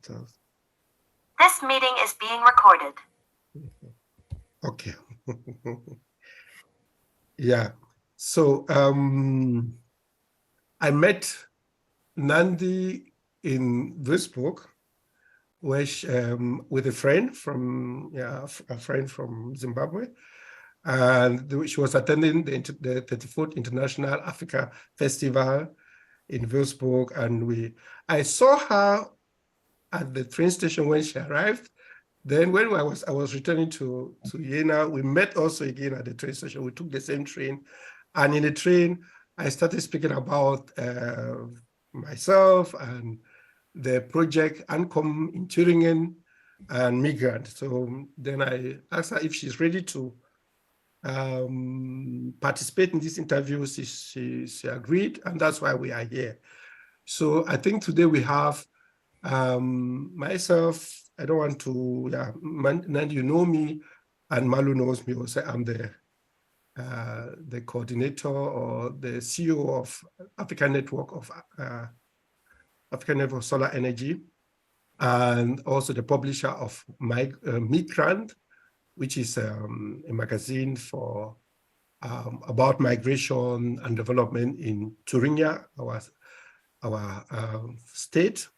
This meeting is being recorded. Okay. Yeah. So I met Nandie in Würzburg, where with a friend from Zimbabwe, and she was attending the 34th International Africa Festival in Würzburg, and I saw her at the train station when she arrived. Then when I was returning to Ayana, we met also again at the train station. We took the same train, and in the train, I started speaking about myself and the project Ankom in Thüringen and Migrant. So then I asked her if she's ready to participate in this interview. She agreed, and that's why we are here. So I think today we have myself. I don't want to, Nandie, you know me, and Malu knows me also. I'm the coordinator or the CEO of African Network Solar Energy, and also the publisher of Migranth, which is a magazine for about migration and development in Thuringia, our state.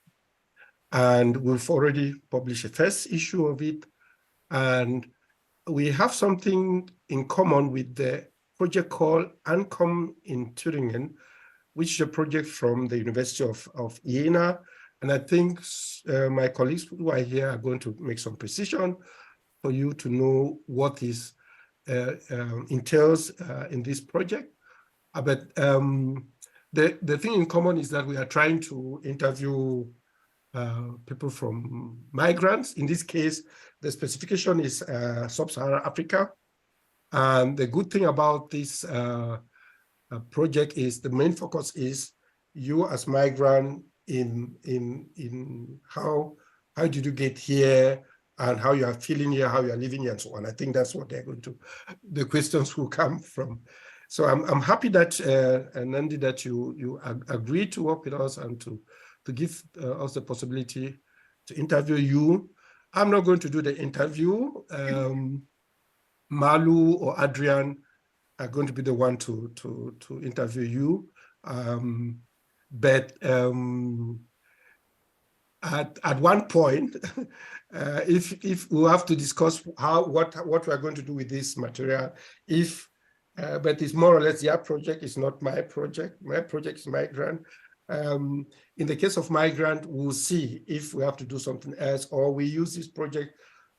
And we've already published a first issue of it. And we have something in common with the project called Ankom in Thüringen, which is a project from the University of Ayana. And I think my colleagues who are here are going to make some precision for you to know what is entails in this project. But the thing in common is that we are trying to interview people from migrants. In this case, the specification is Sub-Saharan Africa. And the good thing about this project is the main focus is you as migrant in how did you get here and how you are feeling here, how you are living here, and so on. I think that's what they're going to, the questions will come from. So I'm happy that Nandie, that you agreed to work with us and to give us the possibility to interview you. I'm not going to do the interview. Malu or Adriana are going to be the one to interview you. But at one point, if we have to discuss what we are going to do with this material, but it's more or less their project, it's not my project. My project is Migrant. In the case of Migrant, we'll see if we have to do something else or we use this project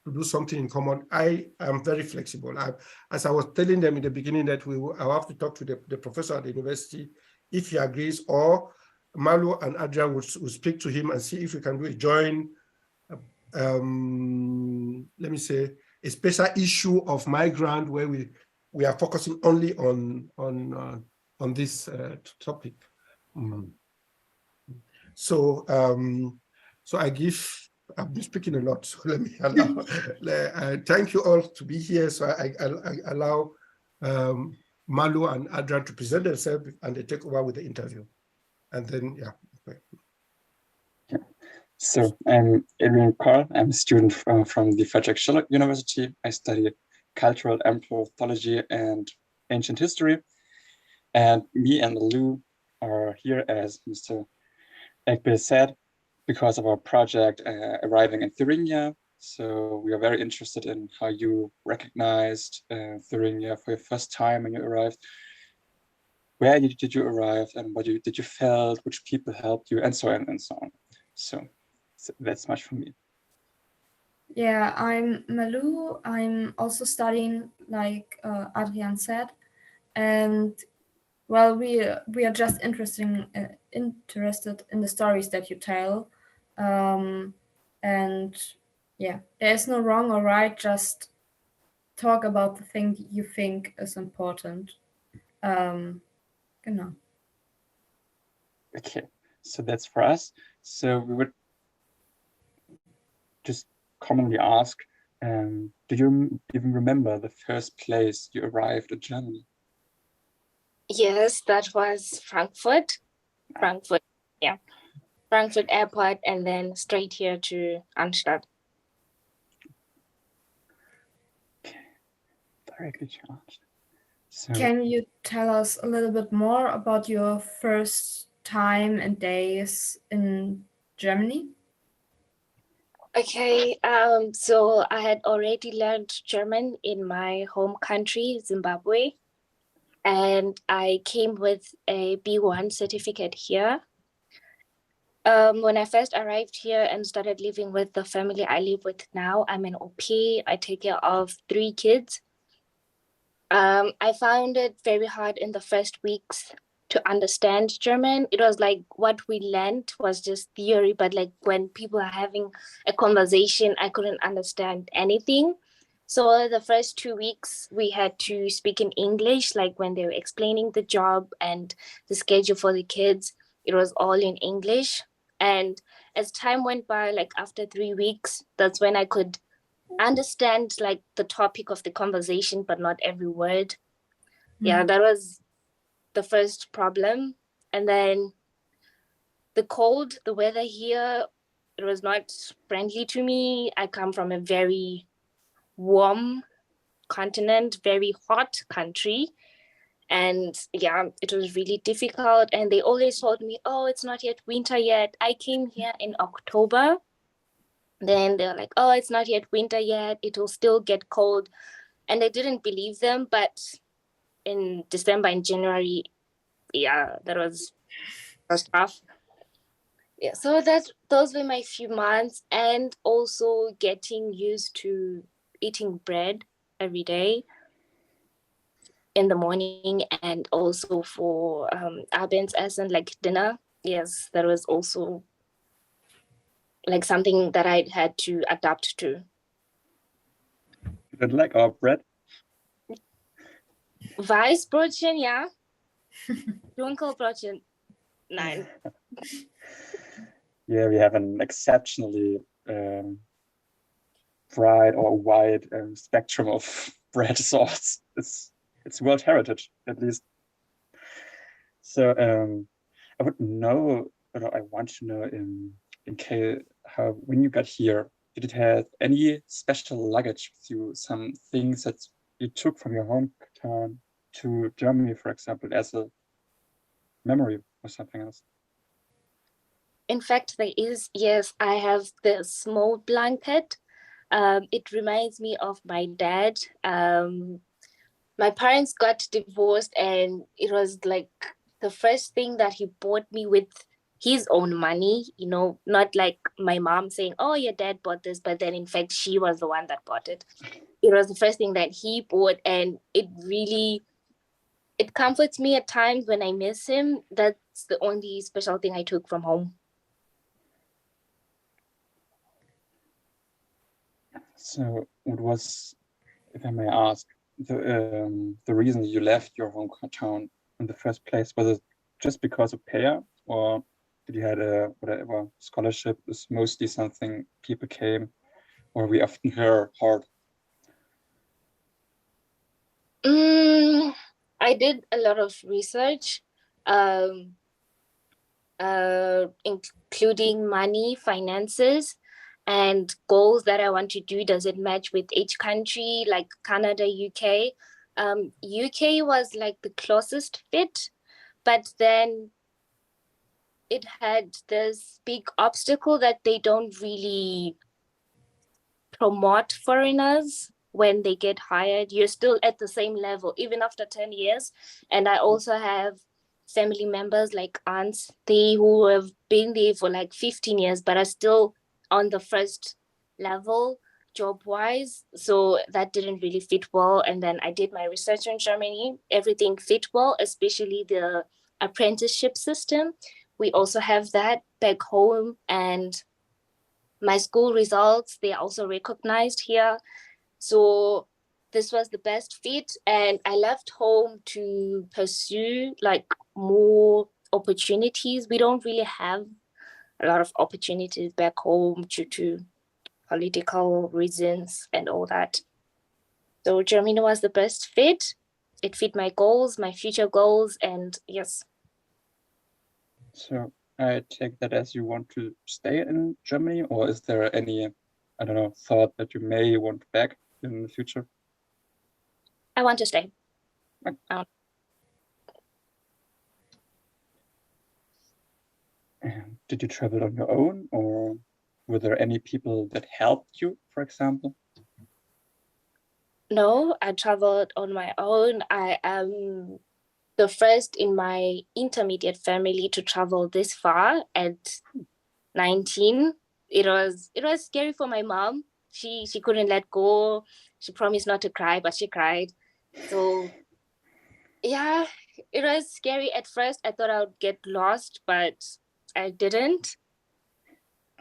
to do something in common. I am very flexible. As I was telling them in the beginning that I'll have to talk to the professor at the university if he agrees, or Malu and Adriana will speak to him and see if we can do a joint, let me say, a special issue of Migrant where we are focusing only on this topic. So I've been speaking a lot, so let me allow, thank you all to be here. So I allow Malu and Adriana to present themselves and they take over with the interview. And then, yeah. Okay. Yeah. So I'm Karl. I'm a student from the Frederick Schiller University. I study cultural anthropology and ancient history. And me and Malu are here, as Mr. Egbe said, because of our project arriving in Thuringia. So we are very interested in how you recognized Thuringia for your first time when you arrived. Where did you arrive and what did you felt, which people helped you, and so on and so on. So that's much for me. Yeah, I'm Malu. I'm also studying, like Adrian said, and well, we are just interested in the stories that you tell, and yeah, there is no wrong or right. Just talk about the thing you think is important. Genau. Okay, so that's for us. So we would just commonly ask, do you even remember the first place you arrived in Germany? Yes, that was Frankfurt. Frankfurt, yeah. Frankfurt Airport, and then straight here to Arnstadt. Directly charged. So Can you tell us a little bit more about your first time and days in Germany? Okay, so I had already learned German in my home country, Zimbabwe, and I came with a B1 certificate here. When I first arrived here and started living with the family I live with now, I'm an au pair. I take care of 3 kids. I found it very hard in the first weeks to understand German. It was like what we learned was just theory, but like when people are having a conversation, I couldn't understand anything. So the first 2 weeks we had to speak in English, like when they were explaining the job and the schedule for the kids, it was all in English. And as time went by, like after 3 weeks, that's when I could understand like the topic of the conversation, but not every word. Yeah, that was the first problem. And then the cold, the weather here, it was not friendly to me. I come from a very warm continent, very hot country. And yeah, it was really difficult. And they always told me, oh, it's not yet winter yet. I came here in October. Then they're like, oh, it's not yet winter yet. It will still get cold. And I didn't believe them. But in December and January, yeah, that was tough. Yeah, so those were my few months, and also getting used to eating bread every day in the morning, and also for Abendessen, like dinner. Yes, that was also like something that I had to adapt to. you don't like our bread? Weißbrötchen, ja. Dunkelbrötchen, nein. Yeah, we have an exceptionally bright or wide spectrum of bread sorts. It's World Heritage, at least. So I would know, or I want to know in case how when you got here, did it have any special luggage with you? Some things that you took from your hometown to Germany, for example, as a memory or something else? In fact, there is, yes, I have the small blanket. It reminds me of my dad. My parents got divorced, and it was like the first thing that he bought me with his own money, you know, not like my mom saying, oh, your dad bought this, but then in fact, she was the one that bought it. It was the first thing that he bought, and it comforts me at times when I miss him. That's the only special thing I took from home. So what was, if I may ask, the reason you left your hometown in the first place? Was it just because of pay, or did you had a whatever scholarship is mostly something people came, or we often hear hard? I did a lot of research, including money, finances, and goals that I want to do. Does it match with each country, like Canada, UK? UK was like the closest fit, but then it had this big obstacle that they don't really promote foreigners when they get hired. You're still at the same level, even after 10 years. And I also have family members like aunts, who have been there for like 15 years, but are still on the first level job-wise. So that didn't really fit well. And then I did my research in Germany. Everything fit well, especially the apprenticeship system. We also have that back home, and my school results, they are also recognized here. So this was the best fit, and I left home to pursue like more opportunities. We don't really have a lot of opportunities back home due to political reasons and all that. So Germany was the best fit. It fit my goals, my future goals, and yes. So I take that as you want to stay in Germany, or is there any, I don't know, thought that you may want back in the future? I want to stay. Did you travel on your own, or were there any people that helped you, for example? No, I traveled on my own. I am the first in my intermediate family to travel this far at 19. It was scary for my mom. She couldn't let go. She promised not to cry, but she cried. So yeah, it was scary at first. I thought I would get lost, but I didn't.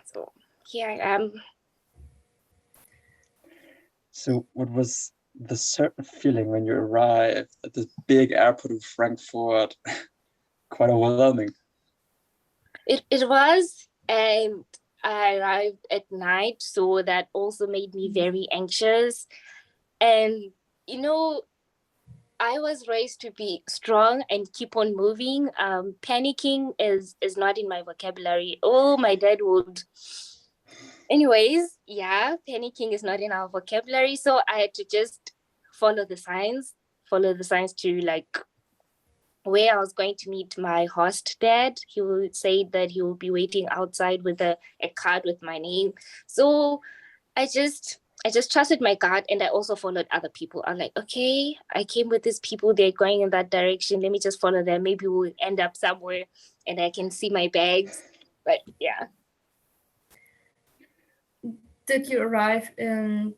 So here I am. So what was the certain feeling when you arrived at this big airport in Frankfurt? Quite overwhelming. It was, and I arrived at night, so that also made me very anxious. And you know, I was raised to be strong and keep on moving. Panicking is not in my vocabulary. Oh, my dad would. Anyways, yeah, panicking is not in our vocabulary. So I had to just follow the signs to like where I was going to meet my host dad. He would say that he will be waiting outside with a card with my name. So I just trusted my gut, and I also followed other people. I'm like, okay, I came with these people, they're going in that direction. Let me just follow them. Maybe we'll end up somewhere and I can see my bags. But yeah. Did you arrive in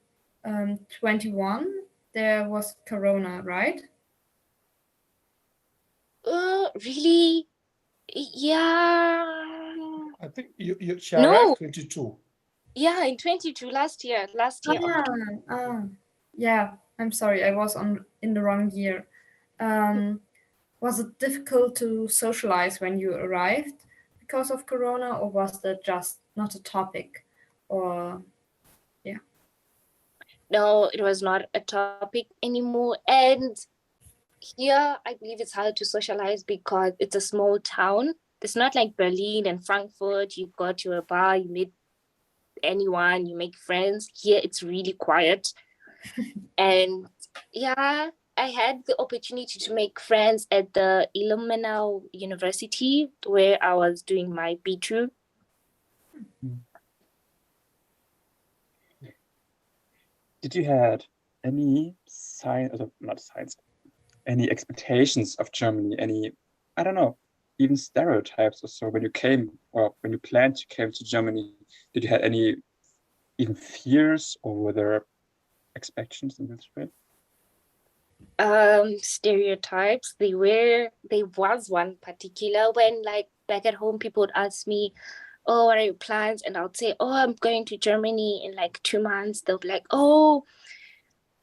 21? There was Corona, right? Really? Yeah. I think she No. arrived 22. Yeah, in 22 last year. Yeah, I'm sorry, I was in the wrong year. Was it difficult to socialize when you arrived because of Corona, or was that just not a topic? Or yeah. No, it was not a topic anymore. And here, I believe it's hard to socialize because it's a small town. It's not like Berlin and Frankfurt. You go to a bar, you meet anyone, you make friends. Here, it's really quiet. And yeah, I had the opportunity to make friends at the Illuminau University, where I was doing my B2. Did you had any any expectations of Germany, any, I don't know, even stereotypes or so when you came, or when you planned to came to Germany? Did you have any even fears, or were there expectations in this way? Stereotypes, there was one particular when, like, back at home, people would ask me, oh, what are your plans? And I would say, oh, I'm going to Germany in like 2 months. They'll be like, oh,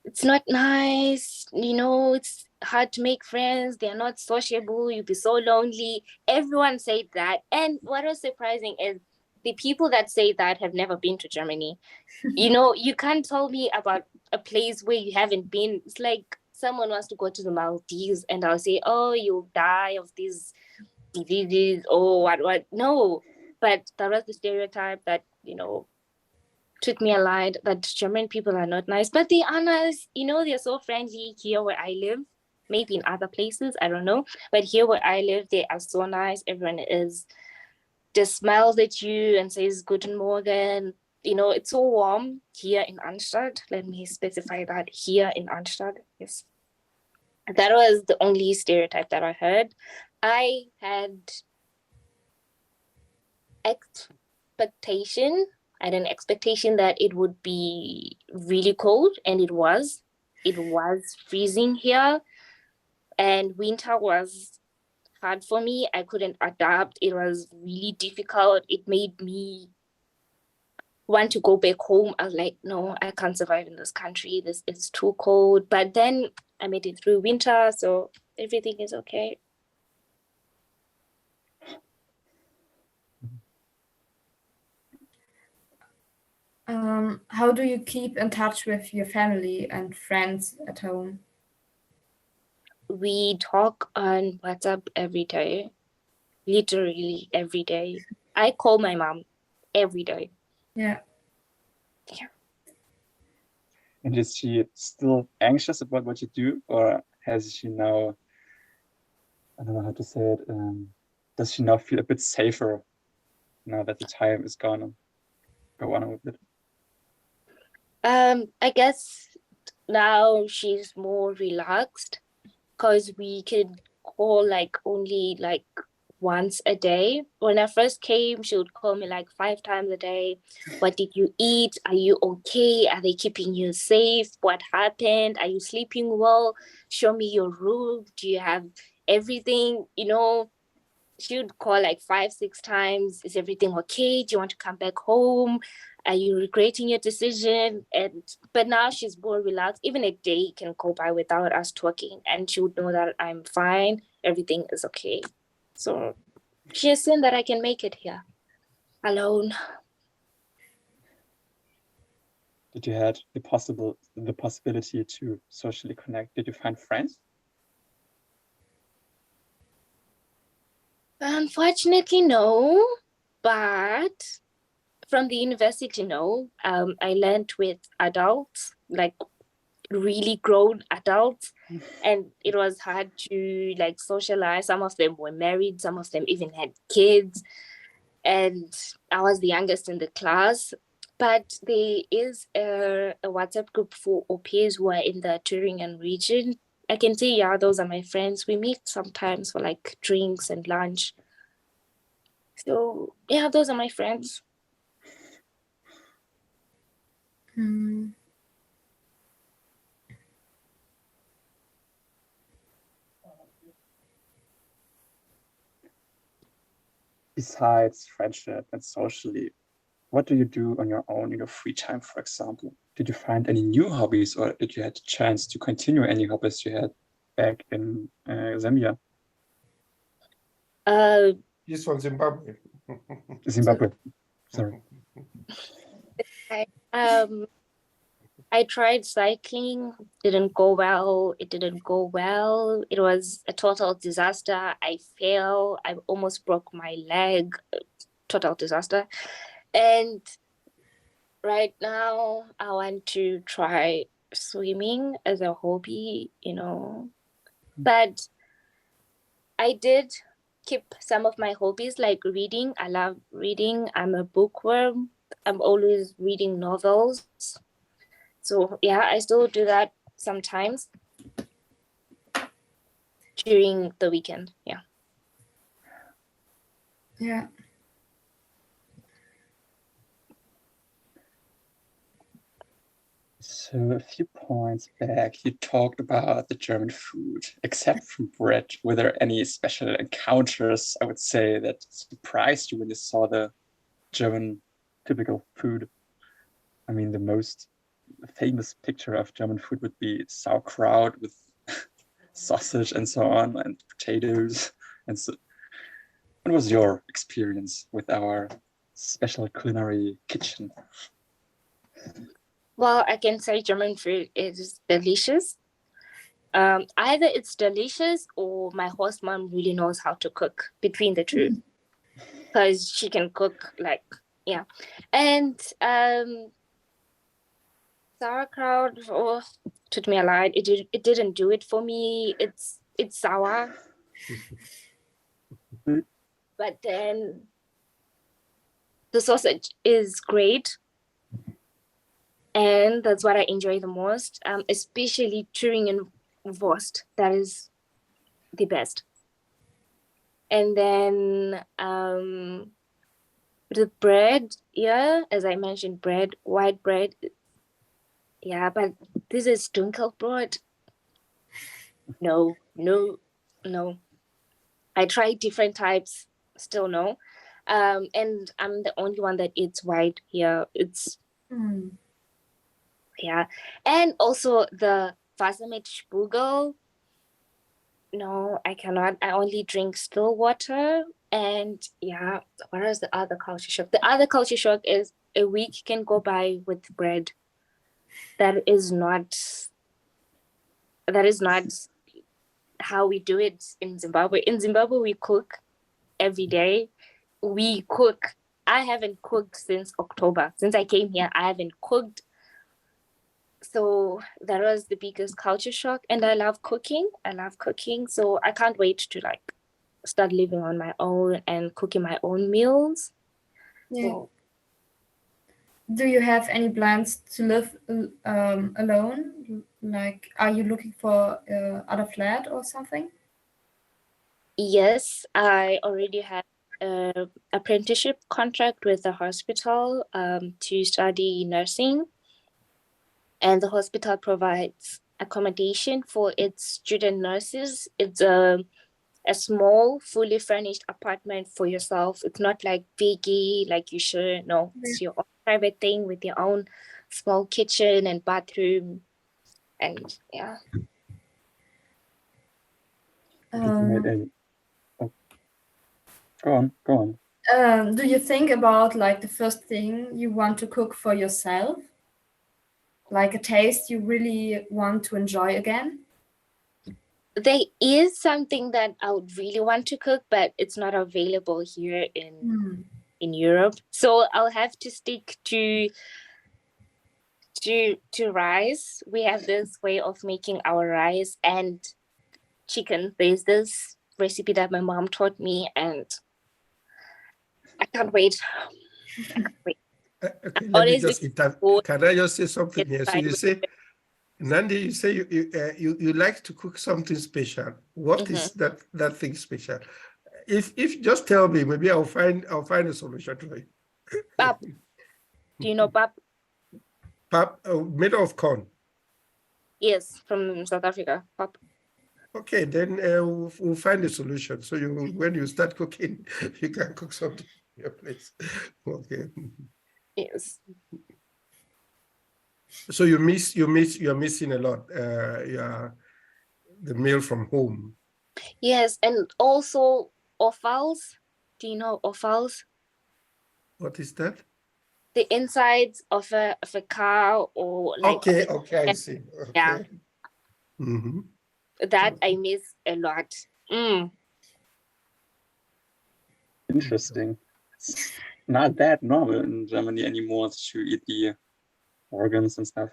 it's not nice, it's hard to make friends, they're not sociable, you'll be so lonely. Everyone said that. And what was surprising is the people that say that have never been to Germany. You can't tell me about a place where you haven't been. It's like someone wants to go to the Maldives and I'll say, oh, you'll die of these diseases or what. No, but that was the stereotype that took me alight, that German people are not nice, but they are nice. They're so friendly here where I live. Maybe in other places, I don't know, but here where I live, they are so nice. Everyone just smiles at you and says Guten Morgen. It's so warm here in Arnstadt. Let me specify that, here in Arnstadt. Yes, that was the only stereotype that I heard. I had I had an expectation that it would be really cold, and it was. It was freezing here, and winter was hard for me. I couldn't adapt. It was really difficult. It made me want to go back home. I was like, no, I can't survive in this country. This is too cold. But then I made it through winter, so everything is okay. How do you keep in touch with your family and friends at home? We talk on WhatsApp every day. literally every day. I call my mom every day. Yeah. And is she still anxious about what you do, or has she now, I don't know how to say it, does she now feel a bit safer now that the time is gonna go on with it? I guess now she's more relaxed because we could call like only like once a day. When I first came, she would call me like 5 times a day. What did you eat? Are you okay? Are they keeping you safe? What happened? Are you sleeping well? Show me your room. Do you have everything? You know, she would call like 5, 6 times. Is everything okay? Do you want to come back home? Are you regretting your decision? But now she's more relaxed. Even a day can go by without us talking, and she would know that I'm fine. Everything is okay. So she has seen that I can make it here alone. Did you have the possibility to socially connect? Did you find friends? Unfortunately, no. But from the university, no. I learned with adults, like really grown adults, and it was hard to like socialize. Some of them were married, some of them even had kids, and I was the youngest in the class. But there is a WhatsApp group for au pairs who are in the Turingen region. I can say, yeah, those are my friends. We meet sometimes for like drinks and lunch. So yeah, those are my friends. Mm. Besides friendship and socially, what do you do on your own in your free time, for example? Did you find any new hobbies, or did you have the chance to continue any hobbies you had back in Zambia? He's from Zimbabwe. Zimbabwe, sorry. I tried cycling, didn't go well. It didn't go well. It was a total disaster. I fell. I almost broke my leg. Total disaster. And right now, I want to try swimming as a hobby, you know. But I did keep some of my hobbies like reading. I love reading. I'm a bookworm. I'm always reading novels. So yeah, I still do that sometimes during the weekend. Yeah. Yeah. So a few points back, you talked about the German food, except from bread. Were there any special encounters, I would say, that surprised you when you saw the German typical food? I mean, the most famous picture of German food would be sauerkraut with sausage and so on, and potatoes. And so, what was your experience with our special culinary kitchen? Well, I can say German food is delicious. Either it's delicious or my host mom really knows how to cook, between the two, because she can cook like, yeah. And sauerkraut, oh, took me a lot. It didn't do it for me. It's sour. But then the sausage is great. And that's what I enjoy the most, especially Thüringen Wurst. That is the best. And then the bread, yeah, as I mentioned, bread, white bread. Yeah, but this is dunkelbrot. No. I tried different types, still no. And I'm the only one that eats white here. It's yeah. And also the Wassermilchspugel. No, I cannot. I only drink still water. And yeah, what is the other culture shock? The other culture shock is a week can go by with bread. That is not how we do it in Zimbabwe. In Zimbabwe, we cook every day. We cook. I haven't cooked since October. Since I came here, I haven't cooked. So that was the biggest culture shock. And I love cooking. So I can't wait to like start living on my own and cooking my own meals. Yeah. So, Do you have any plans to live alone? Like, are you looking for other flat or something? yes, I already had an apprenticeship contract with the hospital to study nursing. And the hospital provides accommodation for its student nurses. It's a small, fully furnished apartment for yourself. It's not like biggie, like you should. No, it's your own private thing with your own small kitchen and bathroom. And yeah. Did you made any? Oh. Go on. Do you think about like the first thing you want to cook for yourself? Like a taste you really want to enjoy again? There is something that I would really want to cook, but it's not available here in Europe. So I'll have to stick to rice. We have this way of making our rice and chicken. There's this recipe that my mom taught me, and I can't wait. Okay, let me just can I just say something here? So you say, Nandie, you say you like to cook something special. What is that thing special? If just tell me, maybe I'll find a solution to it. Pap. Do you know pap? Pap made of corn. Yes, from South Africa. Pap. Okay, then we'll find a solution. So when you start cooking, you can cook something in your place. Okay. Yes. So you're missing a lot. The meal from home. Yes, and also offals. Do you know offals? What is that? The insides of a car or like. Okay, I see. Okay. Yeah. Mm-hmm. That I miss a lot. Interesting. It's not that normal in Germany anymore to eat the organs and stuff.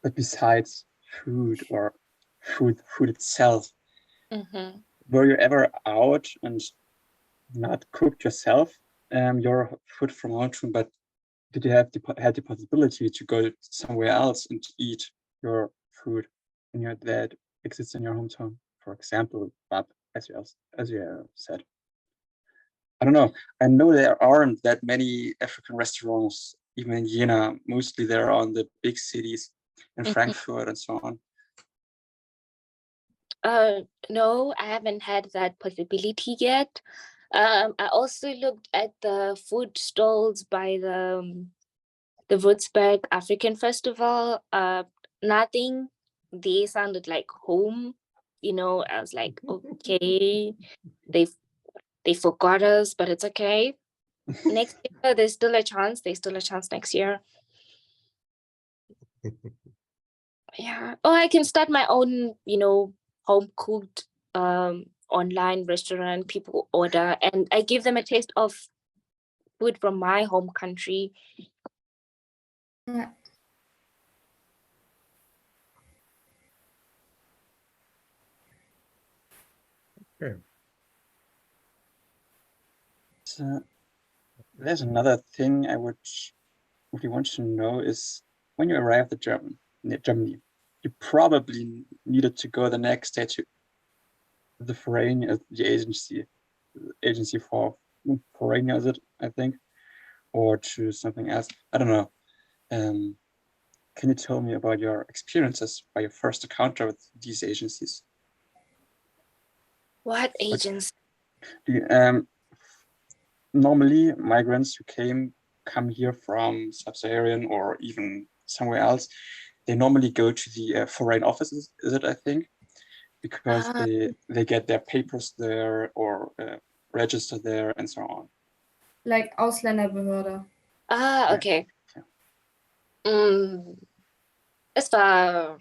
But besides food or food itself, were you ever out and not cooked yourself your food from home, but did you have had the possibility to go somewhere else and eat your food that exists in your hometown? For example, as you said. I don't know. I know there aren't that many African restaurants, even in Jena. Mostly they're on the big cities in Frankfurt and so on. No, I haven't had that possibility yet. I also looked at the food stalls by the Würzburg African Festival. Nothing. They sounded like home. You know, I was like, okay, they forgot us, but it's okay. Next year, there's still a chance. There's still a chance next year. Yeah. Or I can start my own, home cooked online restaurant. People order and I give them a taste of food from my home country. Yeah. Okay. So there's another thing I would really want to know is when you arrived at Germany, you probably needed to go the next day to the foreign the agency for foreigners, I think, or to something else. I don't know. Can you tell me about your experiences by your first encounter with these agencies? What agency? Normally, migrants who come here from Sub-Saharan or even somewhere else, they normally go to the foreign offices, is it, I think? Because they get their papers there or register there and so on. Like Ausländerbehörde. Okay. as far,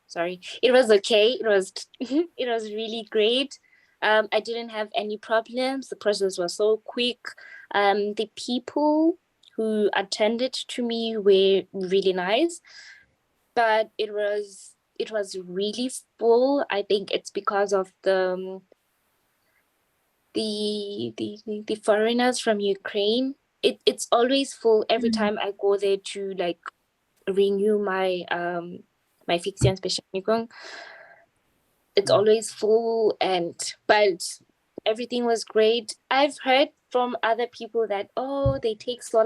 sorry, it was okay. It was it was really great. I didn't have any problems. The process was so quick. The people who attended to me were really nice, but it was really full. I think it's because of the foreigners from Ukraine. It's always full every time I go there to like renew my my Fiktionsbescheinigung. It's always full, but everything was great. I've heard from other people that they take so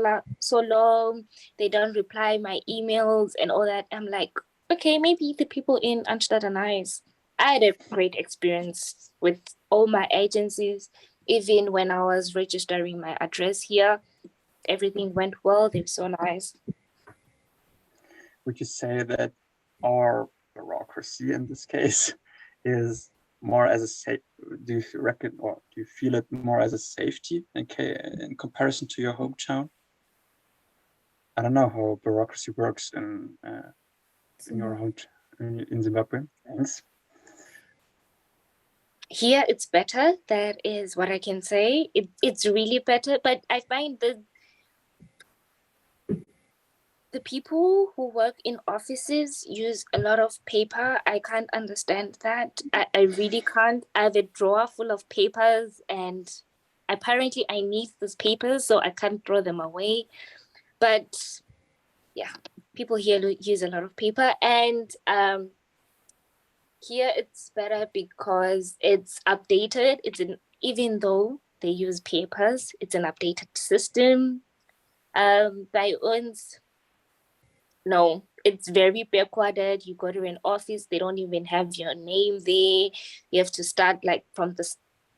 long, they don't reply my emails and all that. I'm like, okay, maybe the people in Amsterdam are nice. I had a great experience with all my agencies. Even when I was registering my address here, everything went well. They're so nice. Would you say that our bureaucracy in this case is more as a safe? Do you reckon, or do you feel it more as a safety in comparison to your hometown? I don't know how bureaucracy works in your hometown in Zimbabwe. Thanks. Here it's better. That is what I can say. It's really better, but I find the people who work in offices use a lot of paper. I can't understand that. I really can't. I have a drawer full of papers, and apparently I need these papers, so I can't throw them away. But yeah, people here use a lot of paper, and here it's better because it's updated. Even though they use papers, it's an updated system. By uns, no, it's very backwarded. You go to an office, they don't even have your name there. You have to start like from the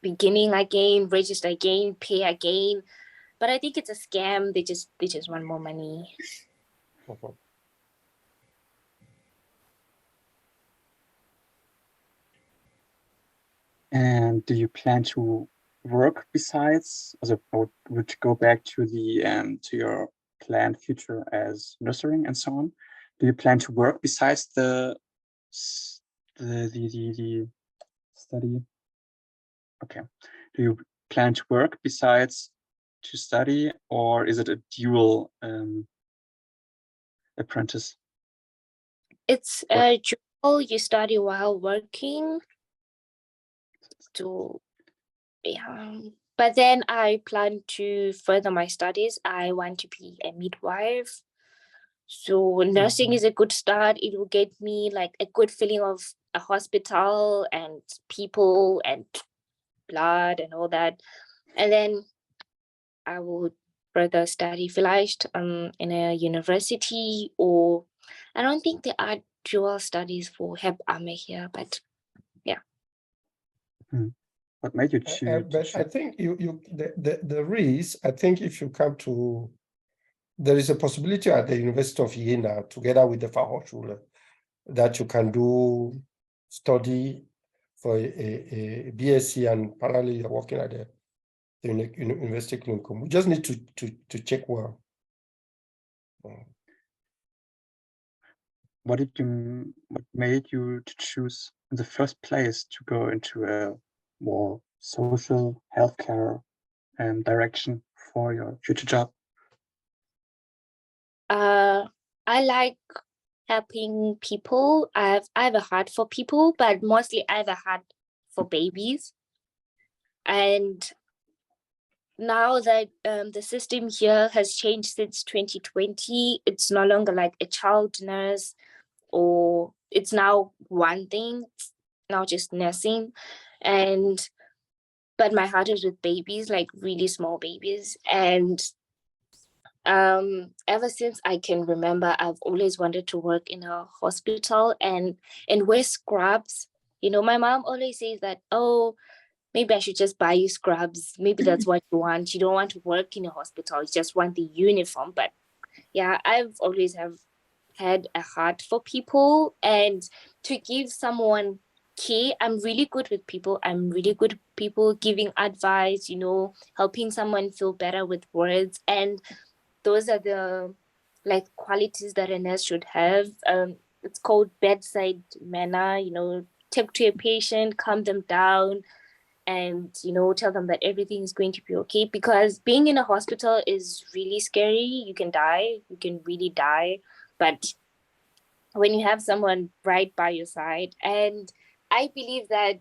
beginning again, register again, pay again. But I think it's a scam. They just want more money. And do you plan to work besides, also would you go back to the to your planned future as nurturing and so on? Do you plan to work besides the study? Okay. Do you plan to work besides to study, or is it a dual apprentice? It's a dual. You study while working. But then I plan to further my studies. I want to be a midwife. So nursing is a good start. It will get me like a good feeling of a hospital and people and blood and all that. And then I will further study vielleicht in a university, or I don't think there are dual studies for Hebamme here, but yeah. What made you choose? But I think there is, I think if you come to, there is a possibility at the University of Jena, together with the Fachhochschule, that you can do study for a BSc and parallel you're working at the University Clinicum. We just need to check well. What made you to choose in the first place to go into a more social healthcare direction for your future job? I like helping people. I have a heart for people, but mostly I have a heart for babies. And now that the system here has changed since 2020, it's no longer like a child nurse, or it's now one thing, it's now just nursing. But my heart is with babies, like really small babies. And ever since I can remember, I've always wanted to work in a hospital and wear scrubs. You know, my mom always says that, oh, maybe I should just buy you scrubs. Maybe that's what you want. You don't want to work in a hospital. You just want the uniform. But yeah, I've always had a heart for people, and to give someone care. I'm really good with people. I'm really good with people, giving advice, you know, helping someone feel better with words. And those are the like qualities that a nurse should have. It's called bedside manner, you know, talk to a patient, calm them down, and, you know, tell them that everything is going to be okay, because being in a hospital is really scary. You can die, you can really die. But when you have someone right by your side, and I believe that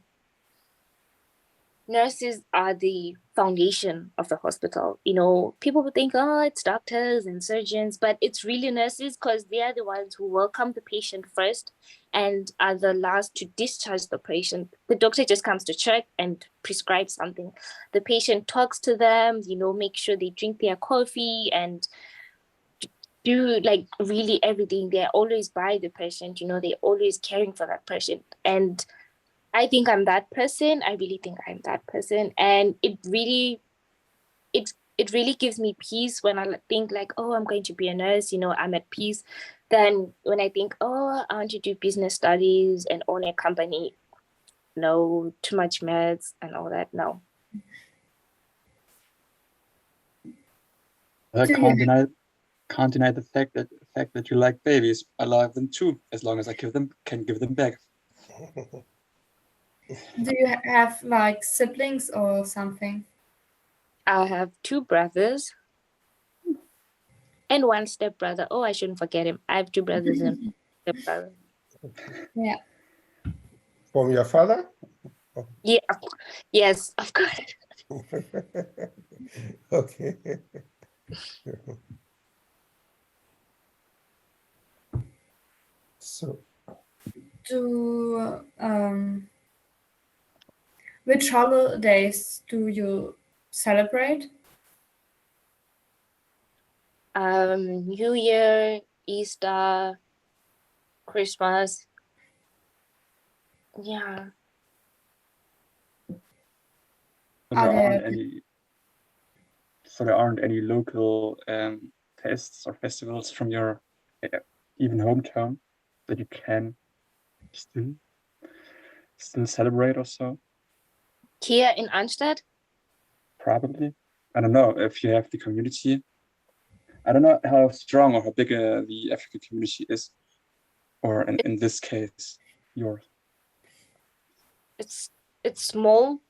nurses are the foundation of the hospital. You know, people would think, oh, it's doctors and surgeons, but it's really nurses, because they are the ones who welcome the patient first and are the last to discharge the patient. The doctor just comes to check and prescribe something. The patient talks to them, you know, make sure they drink their coffee and do like really everything. They're always by the patient, you know, they're always caring for that patient. And I think I'm that person. I really think I'm that person. And it really gives me peace when I think like, oh, I'm going to be a nurse, you know, I'm at peace. Then when I think, oh, I want to do business studies and own a company, no, too much maths and all that, no. I can't deny the fact that you like babies. I love them too, as long as I can give them back. Do you have like siblings or something? I have 2 brothers and 1 stepbrother. Oh, I shouldn't forget him. I have 2 brothers and stepbrother. Yeah. From your father? Yeah, yes, of course. Okay. So, which holidays do you celebrate? New Year, Easter, Christmas. Yeah. So there aren't any local fests or festivals from your even hometown that you can still celebrate or so? Here in Arnstadt? Probably. I don't know if you have the community. I don't know how strong or how big the African community is, or in this case, yours. It's small,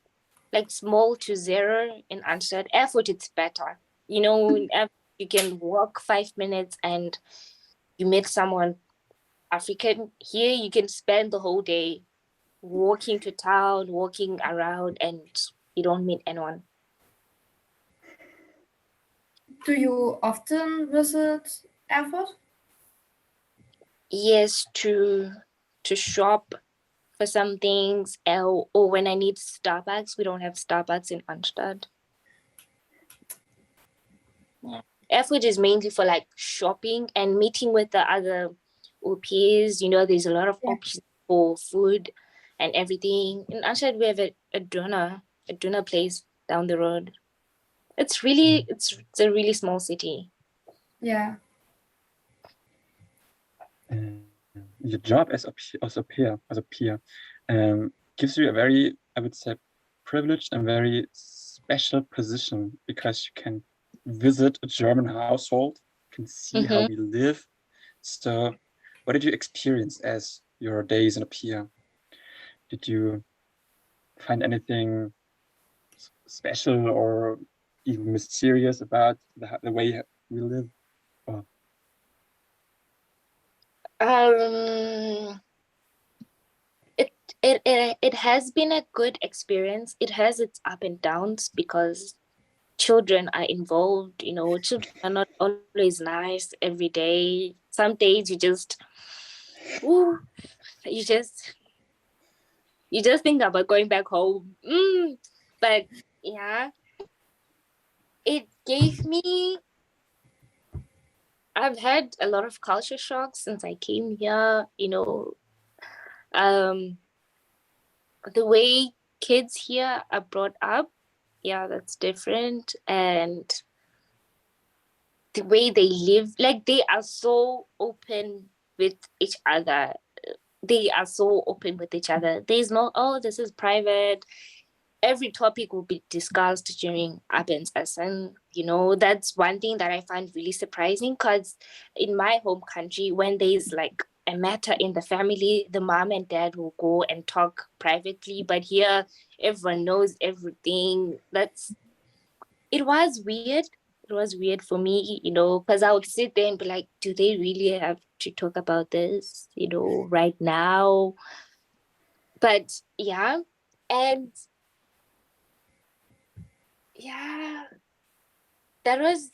like small to 0 in Arnstadt. Erfurt, it's better. You know, in Erfurt, you can walk 5 minutes and you meet someone African. Here, you can spend the whole day walking to town, walking around, and you don't meet anyone. Do you often visit Erfurt? Yes, to shop for some things, or when I need Starbucks. We don't have Starbucks in Arnstadt. Yeah. Erfurt is mainly for like shopping and meeting with the other OPs. You know, there's a lot of options for food and everything. In Arnstadt, we have a doner place down the road. It's really, it's a really small city. Yeah. Your job as a peer gives you a very, I would say, privileged and very special position, because you can visit a German household, can see how we live. So what did you experience as your days in a peer? Did you find anything special or even mysterious about the way we live? Or... It has been a good experience. It has its up and downs because children are involved. You know, children are not always nice every day. Some days you just think about going back home. But yeah, it gave me. I've had a lot of culture shocks since I came here. You know, the way kids here are brought up, yeah, that's different. And the way they live, like they are so open with each other. There's no, oh, this is private. every topic will be discussed during Abensassan. You know, that's one thing that I find really surprising, because in my home country, when there's like a matter in the family, the mom and dad will go and talk privately. But here, everyone knows everything. It was weird. It was weird for me, you know, because I would sit there and be like, do they really have to talk about this, you know, right now? But yeah, and yeah, that was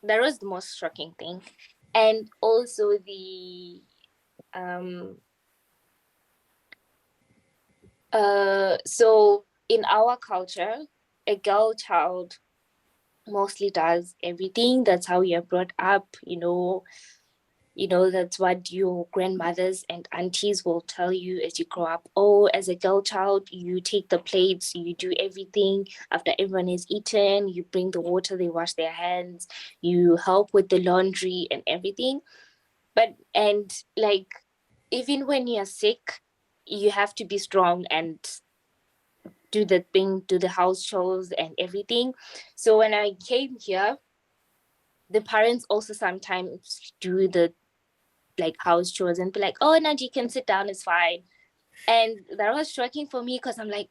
the most shocking thing. And also the so in our culture, a girl child mostly does everything. That's how you're brought up, you know. That's what your grandmothers and aunties will tell you as you grow up. Oh, as a girl child, you take the plates, you do everything. After everyone is eaten, you bring the water, they wash their hands, you help with the laundry and everything. And like, even when you're sick, you have to be strong and do the house chores and everything. So when I came here, the parents also sometimes do the like house chores and be like, oh, Nandie, you can sit down, it's fine. And that was shocking for me, because I'm like,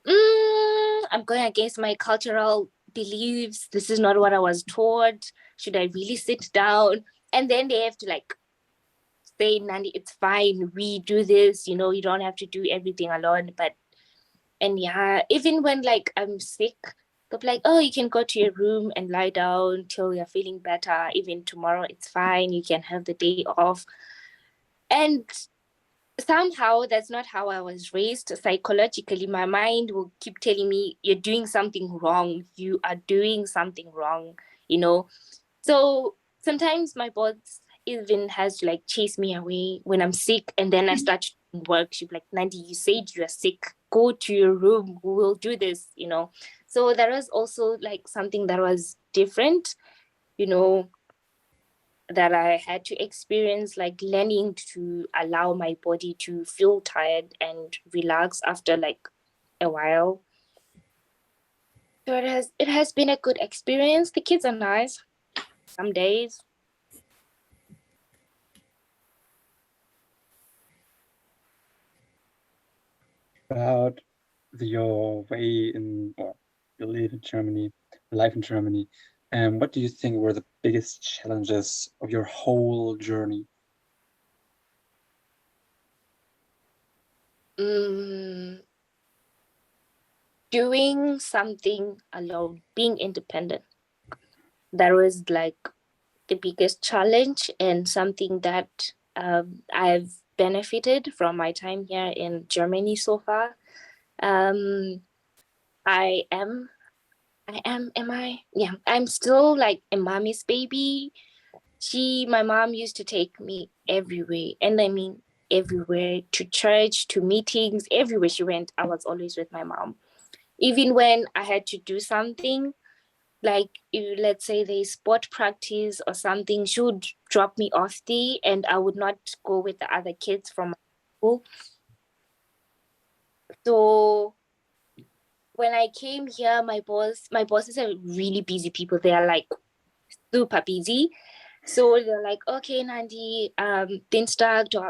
I'm going against my cultural beliefs. This is not what I was taught. Should I really sit down? And then they have to like say, Nandie, it's fine, we do this, you know, you don't have to do everything alone. And yeah, even when like I'm sick, they'll be like, oh, you can go to your room and lie down till you're feeling better. Even tomorrow, it's fine, you can have the day off. And somehow that's not how I was raised. Psychologically, my mind will keep telling me, you're doing something wrong. You are doing something wrong, you know? So sometimes my boss even has to like chase me away when I'm sick. And then I start to work. She'll be like, Nandie, you said you're sick. Go to your room. We will do this, you know? So that was also like something that was different, you know, that I had to experience, like learning to allow my body to feel tired and relax after like a while. So it has been a good experience. The kids are nice some days. About your way in, or your life in Germany, what do you think were the biggest challenges of your whole journey? Doing something alone, being independent. That was like the biggest challenge, and something that I've benefited from my time here in Germany so far. I'm still like a mommy's baby. My mom used to take me everywhere, and I mean everywhere, to church, to meetings, everywhere she went, I was always with my mom. Even when I had to do something, like let's say they sport practice or something, she would drop me off there, and I would not go with the other kids from my school. So when I came here, my bosses are really busy people. They are like super busy. So they're like, okay, Nandie, Dienstag, du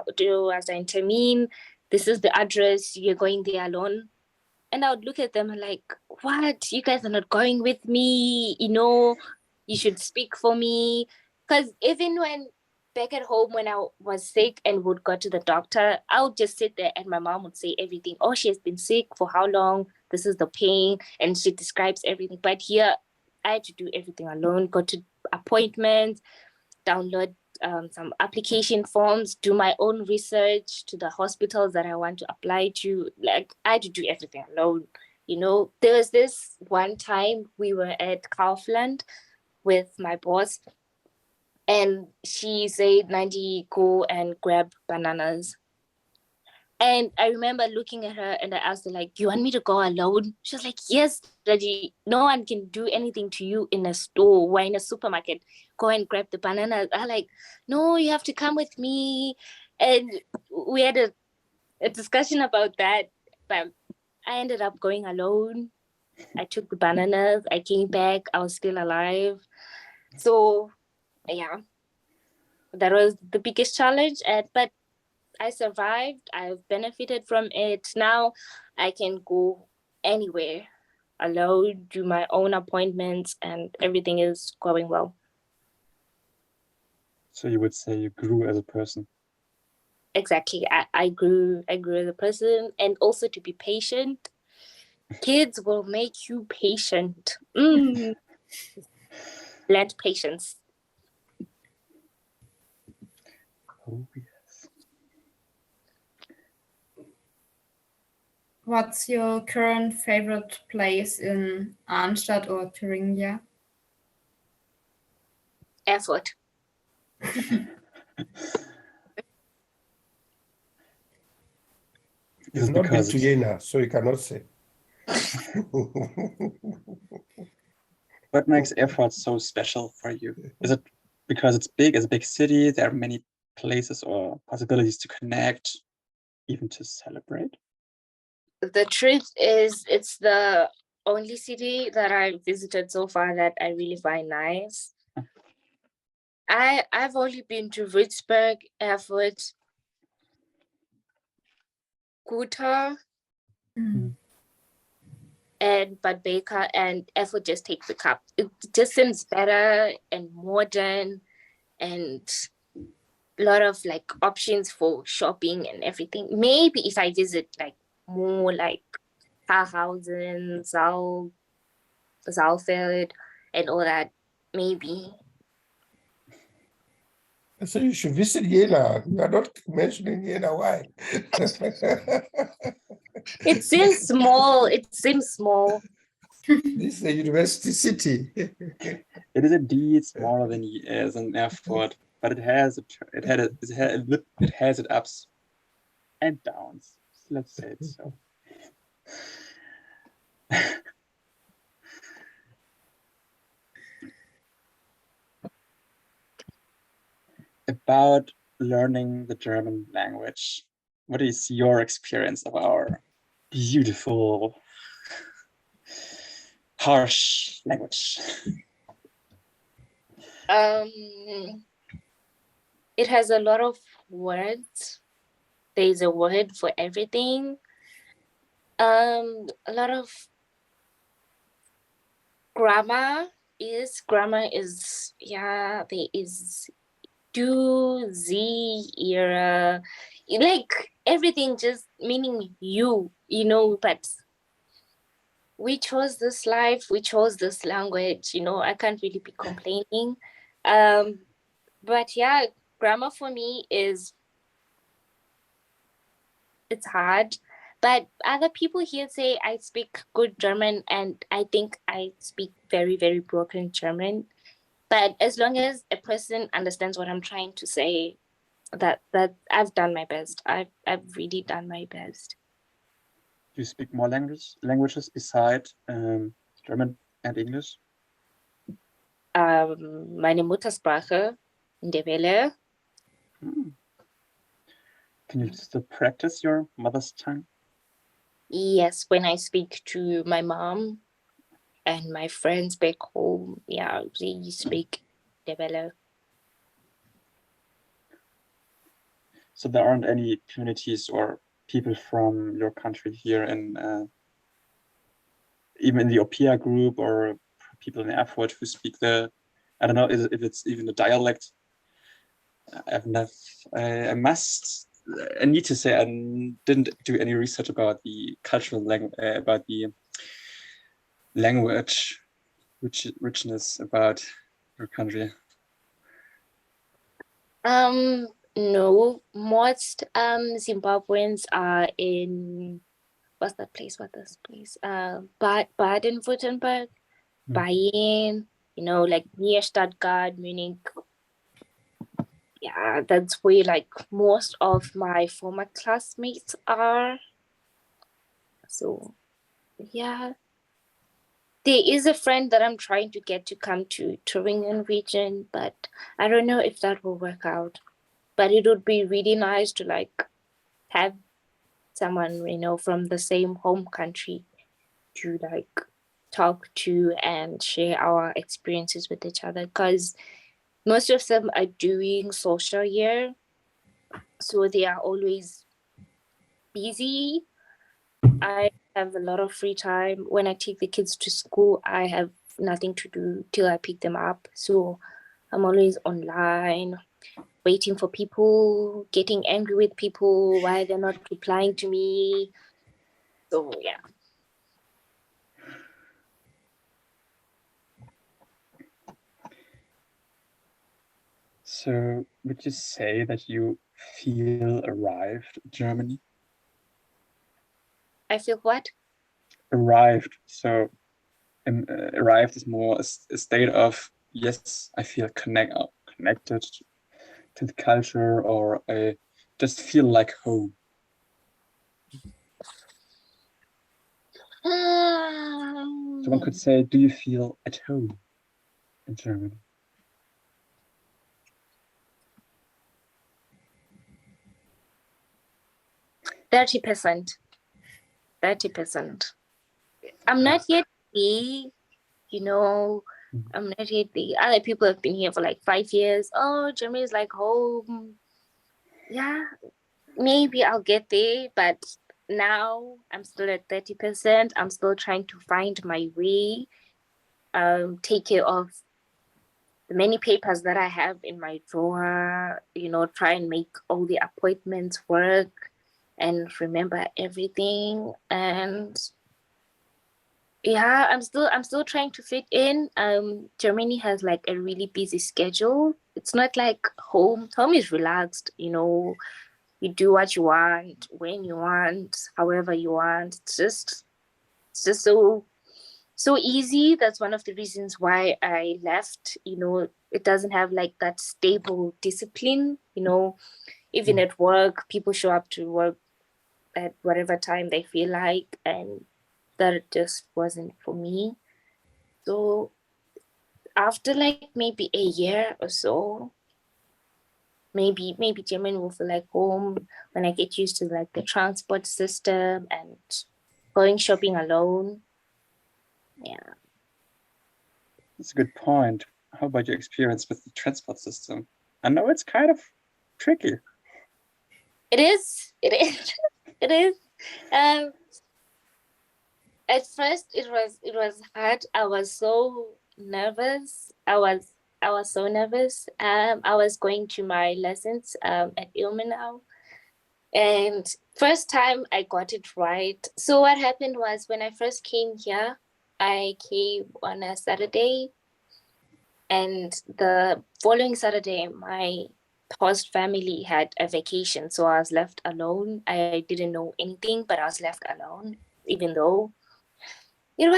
hast einen Termin. This is the address. You're going there alone. And I would look at them and like, what? You guys are not going with me? You know, you should speak for me. Because even when back at home, when I was sick and would go to the doctor, I would just sit there and my mom would say everything. Oh, she has been sick for how long? This is the pain. And she describes everything. But here, I had to do everything alone, go to appointments, download some application forms, do my own research to the hospitals that I want to apply to. Like, I had to do everything alone. You know, there was this one time we were at Kaufland with my boss, and she said, Nandie, go and grab bananas. And I remember looking at her and I asked her, like, you want me to go alone? She was like, yes, Daddy, no one can do anything to you in a store or in a supermarket. Go and grab the bananas. I like, no, you have to come with me. And we had a discussion about that. But I ended up going alone. I took the bananas. I came back. I was still alive. So yeah, that was the biggest challenge. But I survived. I've benefited from it. Now I can go anywhere alone, do my own appointments, and everything is going well. So you would say you grew as a person. Exactly. I grew as a person, and also to be patient. Kids will make you patient. Learned patience. Oh, yes. What's your current favorite place in Arnstadt or Thuringia? Effort. Is You've it not been because to it's, Jena, so you cannot say. what makes Erfurt so special for you? Is it because it's big, it's a big city, there are many places or possibilities to connect, even to celebrate? The truth is, it's the only city that I've visited so far that I really find nice. I've only been to Würzburg, Erfurt, Gotha, Mm. and Bad Baker, and Erfurt just takes the cup. It just seems better and modern, and a lot of like options for shopping and everything. Maybe if I visit like more like Haarhausen, Saalfeld, and all that, maybe. So you should visit Jena. You are not mentioning Jena. Why? It seems small. It seems small. This is a university city. It is indeed smaller than Erfurt, but it has its ups and downs. Let's say it so. About learning the German language, what is your experience of our beautiful, harsh language? It has a lot of words. There's a word for everything. A lot of grammar is yeah, there is do, z, era, like everything just meaning you know, but we chose this life, we chose this language, you know, I can't really be complaining. But yeah, grammar for me it's hard, but other people here say I speak good German, and I think I speak very, very broken German. But as long as a person understands what I'm trying to say, that I've done my best. I've really done my best. Do you speak more languages besides German and English? Meine Muttersprache, Ndebele. Can you still practice your mother's tongue? Yes, when I speak to my mom and my friends back home, yeah, they speak Ndebele. So there aren't any communities or people from your country here in even in the OPIA group, or people in Erfurt who speak the, I don't know if it's even a dialect. I need to say I didn't do any research about the cultural about the language richness about your country. No, most Zimbabweans are in what's this place? Baden-Württemberg, Bayern, you know, like near Stuttgart, Munich. Yeah, that's where like most of my former classmates are. So yeah. There is a friend that I'm trying to get to come to Thuringian region, but I don't know if that will work out. But it would be really nice to like have someone, from the same home country to like talk to and share our experiences with each other, because most of them are doing social year, so they are always busy. I have a lot of free time. When I take the kids to school, I have nothing to do till I pick them up, so I'm always online, waiting for people, getting angry with people why they're not replying to me. So yeah. So would you say that you feel arrived in Germany? I feel what? Arrived. So arrived is more a state of, yes, I feel connected to the culture, or I just feel like home. So one could say, do you feel at home in Germany? %30. I'm not yet the, I'm not yet the other people have been here for like 5 years. Oh, Germany is like home. Yeah, maybe I'll get there, but now I'm still at 30%. I'm still trying to find my way, take care of the many papers that I have in my drawer, try and make all the appointments work and remember everything. And yeah, I'm still trying to fit in. Germany has like a really busy schedule. It's not like home. Home is relaxed, you do what you want, when you want, however you want. It's just so easy. That's one of the reasons why I left. It doesn't have like that stable discipline. Even at work, people show up to work at whatever time they feel like, and that just wasn't for me. So after like maybe a year or so, maybe Germany will feel like home when I get used to like the transport system and going shopping alone. Yeah. That's a good point. How about your experience with the transport system? I know it's kind of tricky. It is. It is. At first it was hard. I was so nervous. I was so nervous. I was going to my lessons at Ilmenau. And first time I got it right. So what happened was, when I first came here, I came on a Saturday, and the following Saturday, my host family had a vacation. So I was left alone. I didn't know anything, but I was left alone, even though it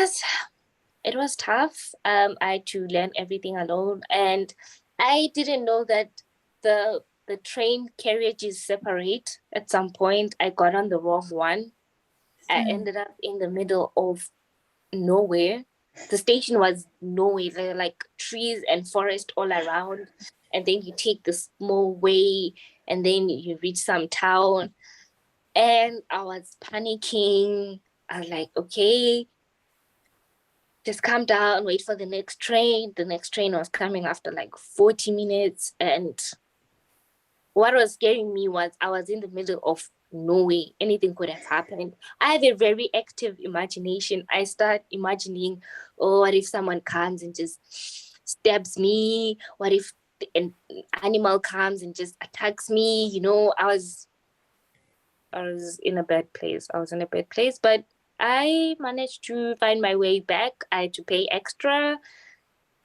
was tough. I had to learn everything alone. And I didn't know that the train carriages separate. At some point, I got on the wrong one. I ended up in the middle of nowhere. The station was nowhere. There were like trees and forest all around. And then you take the small way, and then you reach some town. And I was panicking. I was like, okay, just calm down, wait for the next train. The next train was coming after like 40 minutes. And what was scaring me was I was in the middle of nowhere. Anything could have happened. I have a very active imagination. I start imagining, oh, what if someone comes and just stabs me? What if an animal comes and just attacks me? I was in a bad place. But I managed to find my way back. I had to pay extra,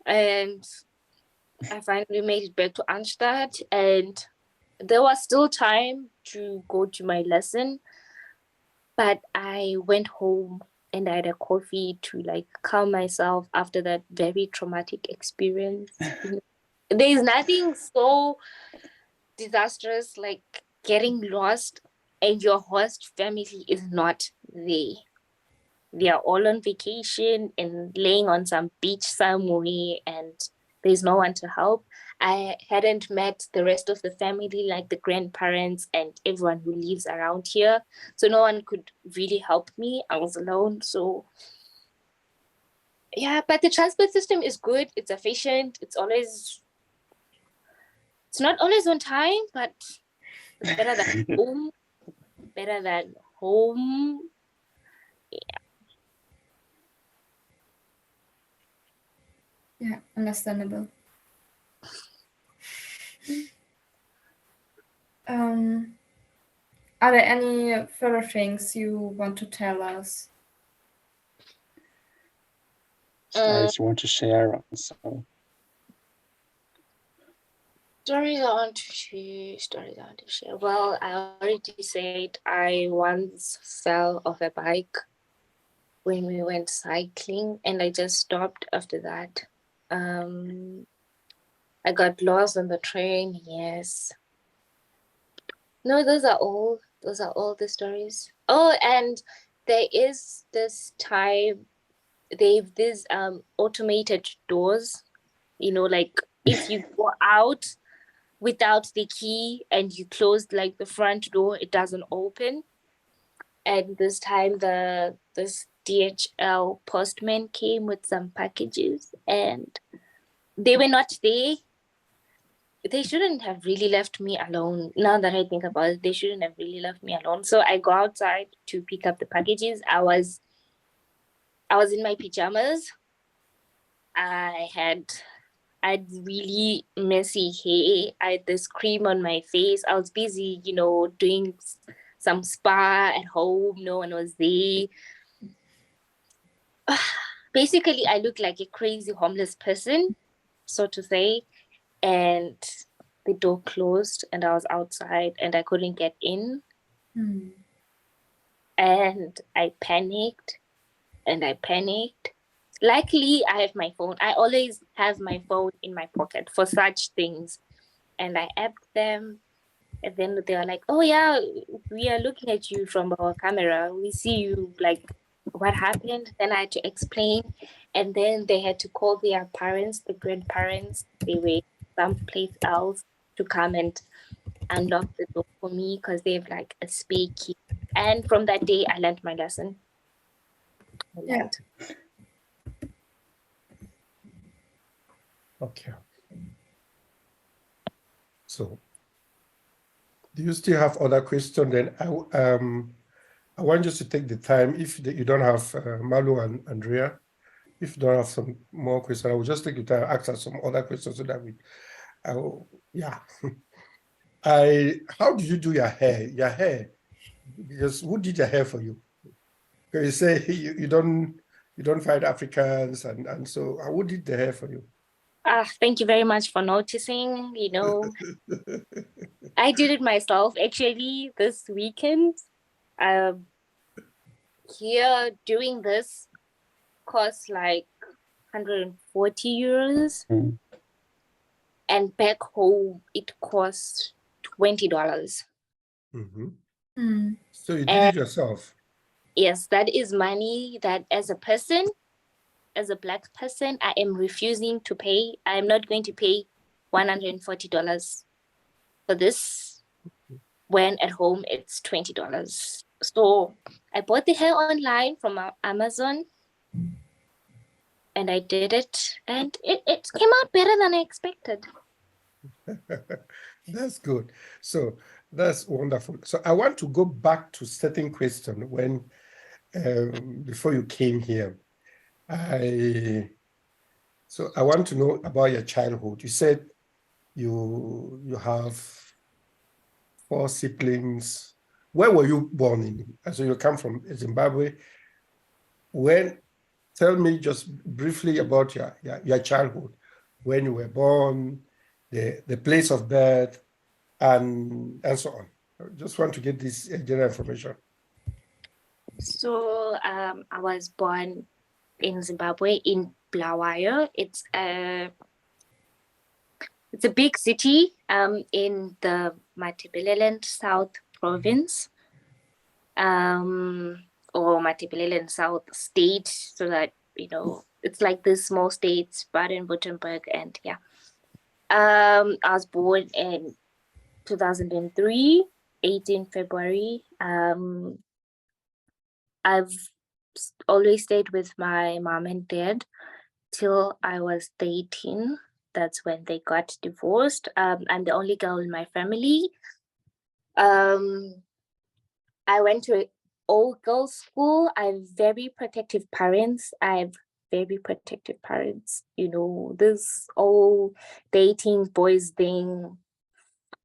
and I finally made it back to Arnstadt, and there was still time to go to my lesson, but I went home and I had a coffee to like calm myself after that very traumatic experience. There is nothing so disastrous like getting lost and your host family is not there. They are all on vacation and laying on some beach somewhere, and there's no one to help. I hadn't met the rest of the family, like the grandparents and everyone who lives around here. So no one could really help me. I was alone. So yeah, but the transport system is good. It's efficient. It's not always on time, but it's better than home. Better than home. Yeah, understandable. Are there any further things you want to tell us? Stories you want to share also. Stories I want to share. Well, I already said I once fell off a bike when we went cycling, and I just stopped after that. I got lost on the train. Yes. No, those are all the stories. Oh, and there is this time they've these automated doors, like if you go out without the key and you close like the front door, it doesn't open. And this time this DHL postman came with some packages and they were not there. They shouldn't have really left me alone. Now that I think about it, they shouldn't have really left me alone. So I go outside to pick up the packages. I was in my pajamas. I had really messy hair. I had this cream on my face. I was busy, doing some spa at home. No one was there. Basically, I looked like a crazy homeless person, so to say. And the door closed and I was outside and I couldn't get in. And I panicked. Luckily, I have my phone. I always have my phone in my pocket for such things. And I apped them. And then they were like, oh yeah, we are looking at you from our camera. We see you, like, what happened? Then I had to explain. And then they had to call their parents, the grandparents. They were someplace else to come and unlock the door for me because they have like a spare key. And from that day, I learned my lesson. Yeah. Okay. So, do you still have other questions? Then I want you to take the time. If you don't have Malu and Andrea, if you don't have some more questions, I will just take the time to ask us some other questions so that yeah. How did you do your hair? Your hair, because who did your hair for you? Because you say you don't find Africans, and so who did the hair for you? Thank you very much for noticing. I did it myself actually this weekend. Here doing this costs like 140 euros. And back home it costs $20. So you did it yourself? Yes, that is money that as a Black person, I am refusing to pay. I'm not going to pay $140 for this when at home it's $20. So I bought the hair online from Amazon and I did it and it came out better than I expected. That's good. So that's wonderful. So I want to go back to certain question when before you came here. So I want to know about your childhood. You said you have 4 siblings. Where were you born in? So you come from Zimbabwe. Tell me just briefly about your childhood, when you were born, the place of birth, and so on. I just want to get this general information. So I was born in Zimbabwe, in Bulawayo. It's a big city in the Matabeleland South Province, or Matabeleland South State, so that it's like this small states, Baden-Württemberg, and yeah. I was born in 2003, 18 February. I've always stayed with my mom and dad till I was 13. That's when they got divorced. I'm the only girl in my family. I went to an all-girls school. I have very protective parents. You know, this whole dating boys thing,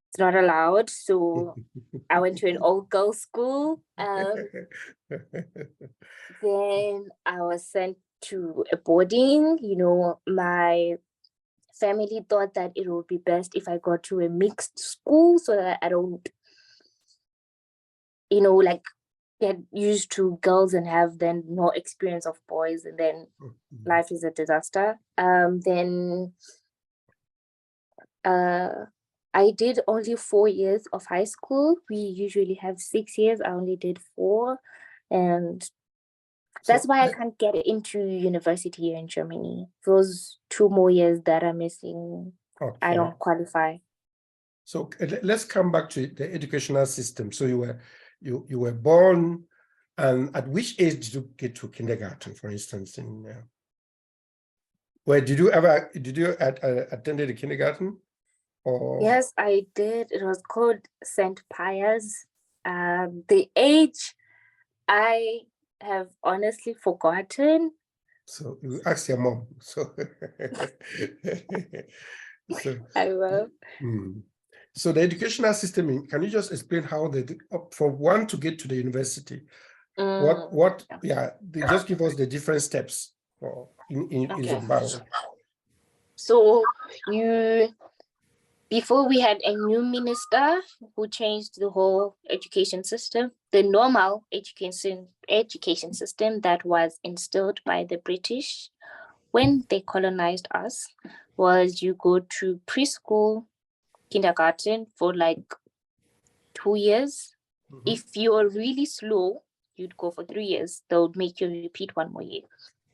it's not allowed. So I went to an all-girls school. Then I was sent to a boarding. You know, my family thought that it would be best if I go to a mixed school so that I don't, you know, like get used to girls and have then no experience of boys, and then life is a disaster. Then I did only 4 years of high school. We usually have 6 years. I only did 4, and that's why I can't get into university here in Germany. Those 2 more years that are missing, I don't qualify. So let's come back to the educational system. So you were born, and at which age did you get to kindergarten, for instance? Where did you attend the kindergarten? Or? Yes, I did. It was called St. Pius. The age, I have honestly forgotten. So you ask your mom. So, I will. So the educational system, can you just explain how for one to get to the university, they just give us the different steps in Zimbabwe. So before we had a new minister who changed the whole education system, the normal education system that was instilled by the British when they colonized us was you go to preschool, kindergarten for like 2 years. If you are really slow, you'd go for 3 years. They would make you repeat 1 more year.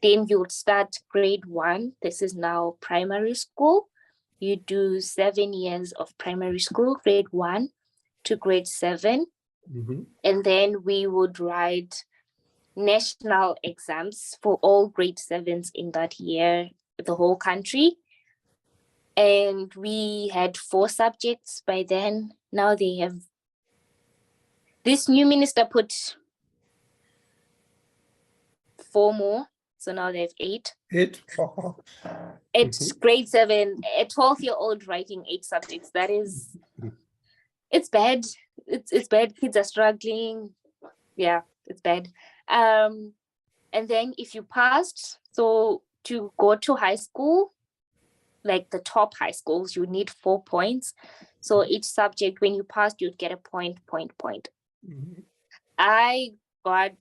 Then you would start grade 1. This is now primary school. You do 7 years of primary school, grade 1 to grade 7. And then we would write national exams for all grade 7s in that year, the whole country. And we had 4 subjects by then. Now they have, this new minister put 4 more. So now they have 8. 8? It's grade 7, a 12-year-old writing 8 subjects. That is, it's bad. It's bad. Kids are struggling. Yeah, it's bad. And then if you passed, so to go to high school, like the top high schools, you need 4 points. So each subject, when you passed, you'd get a point. I got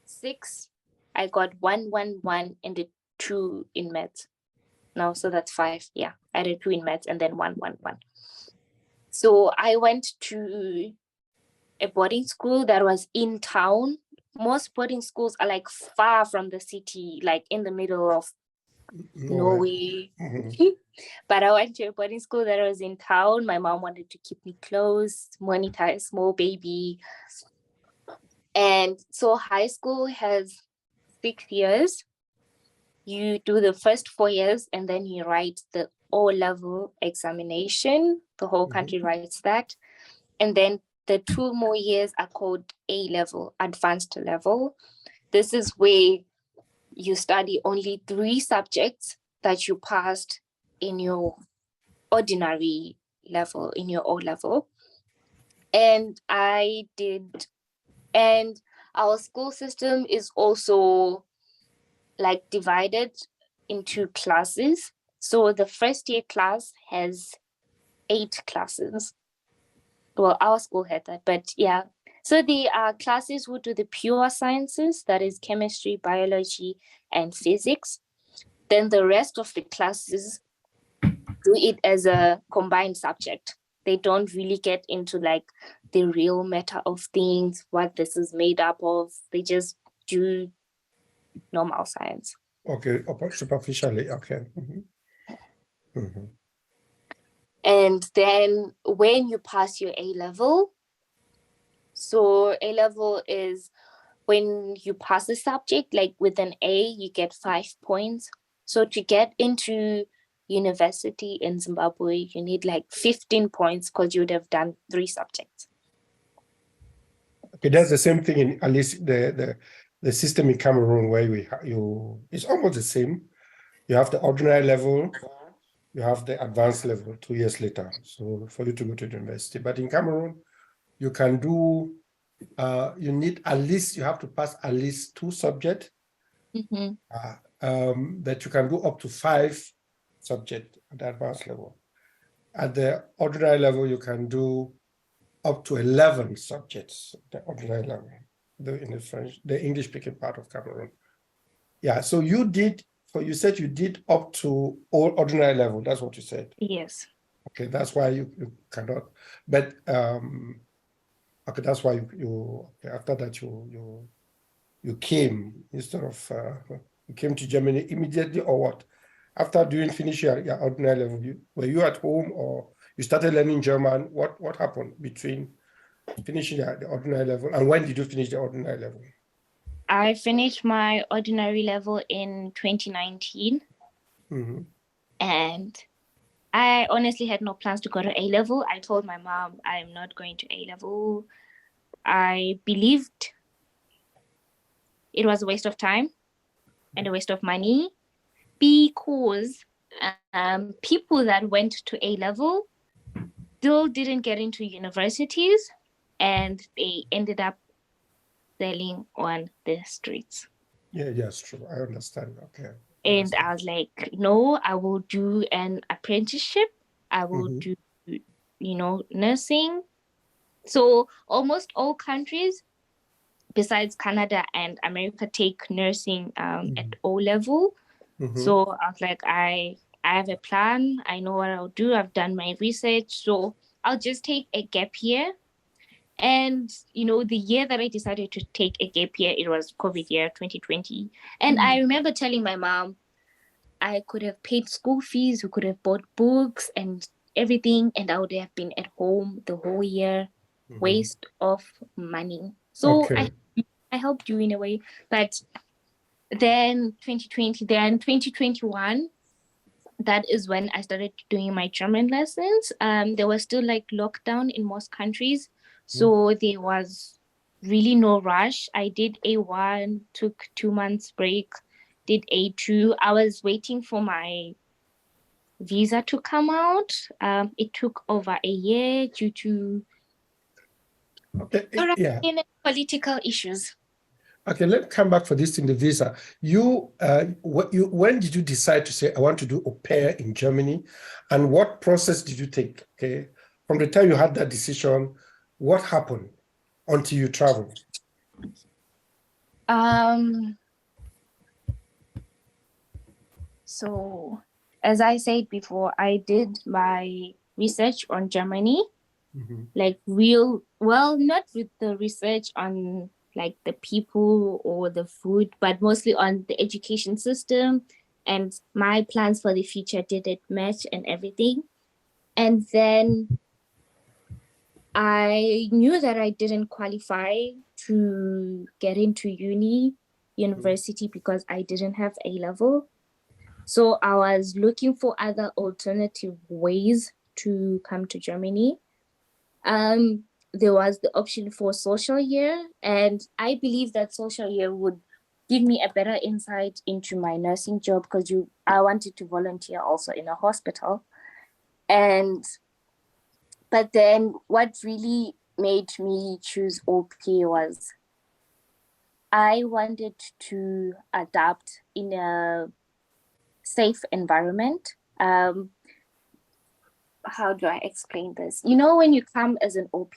6. I got 1, 1, 1, and a 2 in maths. No, so that's 5. Yeah, I had a 2 in maths and then 1, 1, 1. So I went to a boarding school that was in town. Most boarding schools are like far from the city, like in the middle of Norway. But I went to a boarding school that was in town. My mom wanted to keep me close, monitor a small baby. And so high school has 6 years. You do the first 4 years and then you write the O-level examination. The whole country writes that. And then the 2 more years are called A-level, advanced level. This is where you study only 3 subjects that you passed in your ordinary level, in your O-level. And I did, and our school system is also like divided into classes. So the first year class has 8 classes. Well, our school had that, but yeah. So the classes who do the pure sciences, that is chemistry, biology, and physics. Then the rest of the classes do it as a combined subject. They don't really get into like the real matter of things, what this is made up of. They just do normal science. Okay, superficially, okay. And then when you pass your A-level, so A-level is when you pass a subject, like with an A, you get 5 points. So to get into university in Zimbabwe, you need like 15 points because you would have done 3 subjects. Okay, that's the same thing in at least the system in Cameroon where it's almost the same. You have the ordinary level, you have the advanced level 2 years later. So for you to go to the university, but in Cameroon, you can do. You need at least, you have to pass at least 2 subjects. That you can do up to 5 subjects at the advanced level. At the ordinary level, you can do up to 11 subjects, the ordinary level, in the French, the English-speaking part of Cameroon. Yeah, so you said you did up to all ordinary level, that's what you said? Yes. Okay, that's why you cannot, but, okay, that's why after that you came instead of, you came to Germany immediately or what? After finish your ordinary level, were you at home or you started learning German? What happened between finishing the ordinary level and when did you finish the ordinary level? I finished my ordinary level in 2019. And I honestly had no plans to go to A-level. I told my mom I'm not going to A-level. I believed it was a waste of time and a waste of money because people that went to A-level still didn't get into universities and they ended up selling on the streets. Yeah, yes, true. I understand. Okay. And I was like, no, I will do an apprenticeship. I will do, nursing. So almost all countries besides Canada and America take nursing at O level. So I was like, I have a plan. I know what I'll do. I've done my research. So I'll just take a gap year. And, the year that I decided to take a gap year, it was COVID year, 2020. And I remember telling my mom, I could have paid school fees, we could have bought books and everything, and I would have been at home the whole year, waste of money. So okay. I helped you in a way. But then 2021, that is when I started doing my German lessons. There was still like lockdown in most countries. So there was really no rush. I did A1, took 2 months break, did A2. I was waiting for my visa to come out. It took over a year due to political issues. Okay, let's come back for this in the visa. When did you decide to say, I want to do au pair in Germany? And what process did you take? Okay, from the time you had that decision, what happened until you traveled? So, as I said before, I did my research on Germany, not with the research on like the people or the food, but mostly on the education system and my plans for the future didn't match and everything. And then I knew that I didn't qualify to get into university because I didn't have A-level. So I was looking for other alternative ways to come to Germany. There was the option for social year, and I believe that social year would give me a better insight into my nursing job because I wanted to volunteer also in a hospital. But then what really made me choose OP was I wanted to adapt in a safe environment. How do I explain this? When you come as an OP,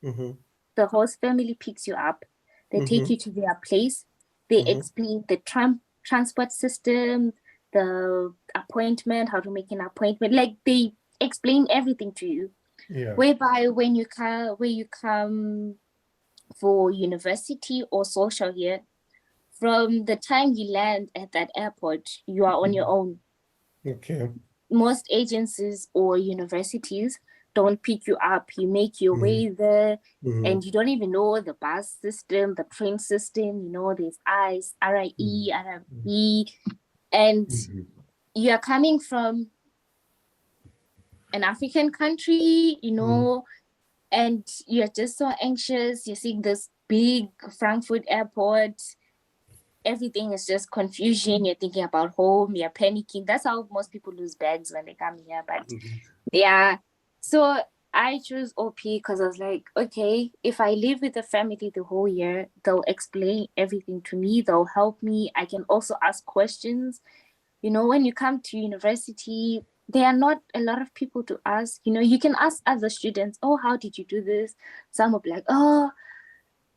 the host family picks you up. They take you to their place. They explain the transport system, the appointment, how to make an appointment. Like they explain everything to you. Yeah. Whereby when you come for university or social year, from the time you land at that airport, you are on your own. Okay. most agencies or universities don't pick you up. You make your way there, and you don't even know the bus system, the train system. You know, there's ICE, RIE, RIB, and you are coming from an African country, you know, and you're just so anxious. You're seeing this big Frankfurt airport. Everything is just confusion. You're thinking about home. You're panicking. That's how most people lose bags when they come here. But yeah, so I chose OP because I was like, okay, if I live with a family the whole year, they'll explain everything to me. They'll help me. I can also ask questions. You know, when you come to university, there are not a lot of people to ask. You know, you can ask other students, oh, how did you do this? Some will be like, oh,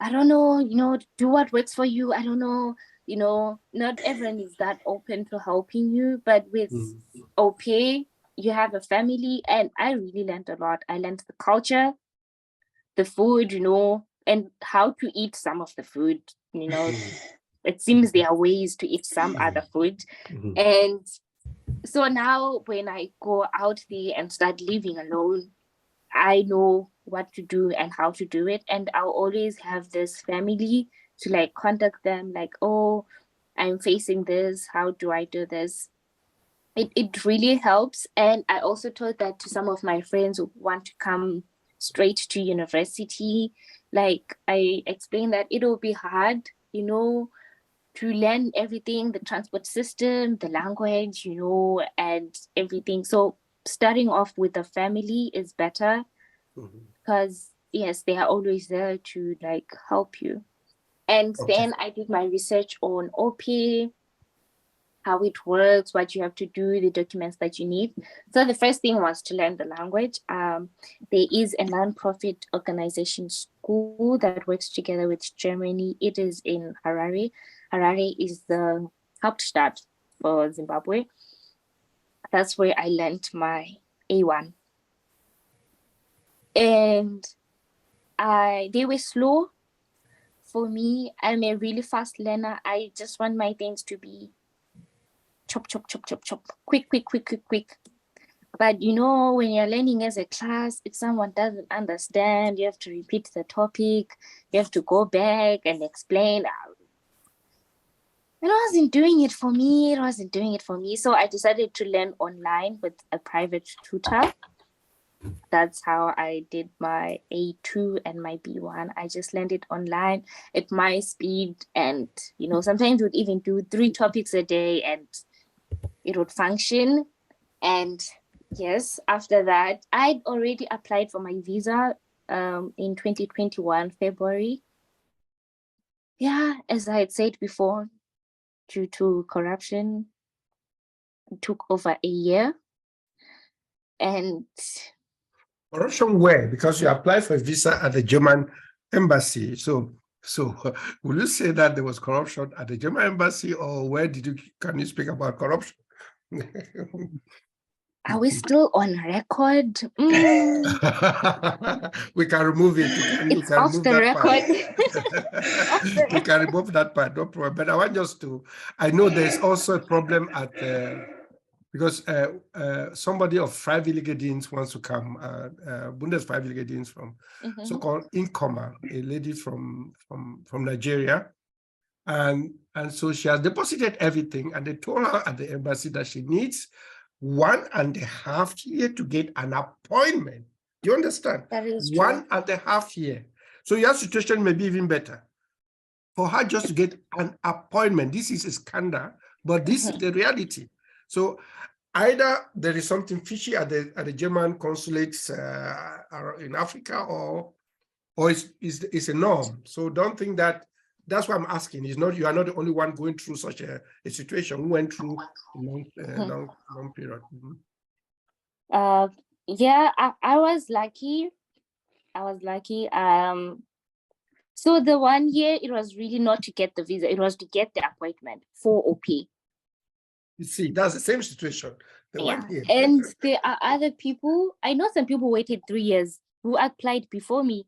I don't know, you know, do what works for you. I don't know, you know, not everyone is that open to helping you. But with OP, you have a family, and I really learned a lot. I learned the culture, the food, you know, and how to eat some of the food, you know. It seems there are ways to eat some other food. And so now when I go out there and start living alone, I know what to do and how to do it. And I'll always have this family to like contact them, like, oh, I'm facing this. How do I do this? It really helps. And I also told that to some of my friends who want to come straight to university. Like I explained that it will be hard, you know, to learn everything, the transport system, the language, you know, and everything. So starting off with a family is better because yes, they are always there to like help you. And then I did my research on OP, how it works, what you have to do, the documents that you need. So the first thing was to learn the language. There is a non-profit organization school that works together with Germany. It is in Harare. Harare is the Hauptstadt for Zimbabwe. That's where I learned my A1. And they were slow for me. I'm a really fast learner. I just want my things to be chop, chop, chop, chop, chop, quick, quick, quick, quick, quick. But you know, when you're learning as a class, if someone doesn't understand, you have to repeat the topic, you have to go back and explain. It wasn't doing it for me. It wasn't doing it for me. So I decided to learn online with a private tutor. That's how I did my A2 and my B1. I just learned it online at my speed. And, you know, sometimes would even do 3 topics a day and it would function. And yes, after that, I'd already applied for my visa in 2021, February. Yeah, as I had said before, due to corruption, it took over a year. And corruption where? Because you applied for a visa at the German embassy. So will you say that there was corruption at the German embassy, or where can you speak about corruption? are we still on record? We can remove it. It's off the record. We can remove that part, no problem. But I want just to, I know there's also a problem at because somebody of Freiwillige Dienst wants to come, Bundesfreiwillige Dienst from so-called Incomer, a lady from Nigeria. And so she has deposited everything, and they told her at the embassy that she needs 1.5 years to get an appointment. Do you understand? That is true. 1.5 years. So your situation may be even better. For her just to get an appointment, this is a scandal, but this is the reality. So either there is something fishy at the German consulates in Africa, or it's a norm. So don't think that. That's why I'm asking. It's not, you are not the only one going through such a situation. We went through a long period. Yeah, I was lucky. So the 1 year, it was really not to get the visa. It was to get the appointment for OP. You see, that's the same situation. The 1 year. And there are other people. I know some people waited 3 years who applied before me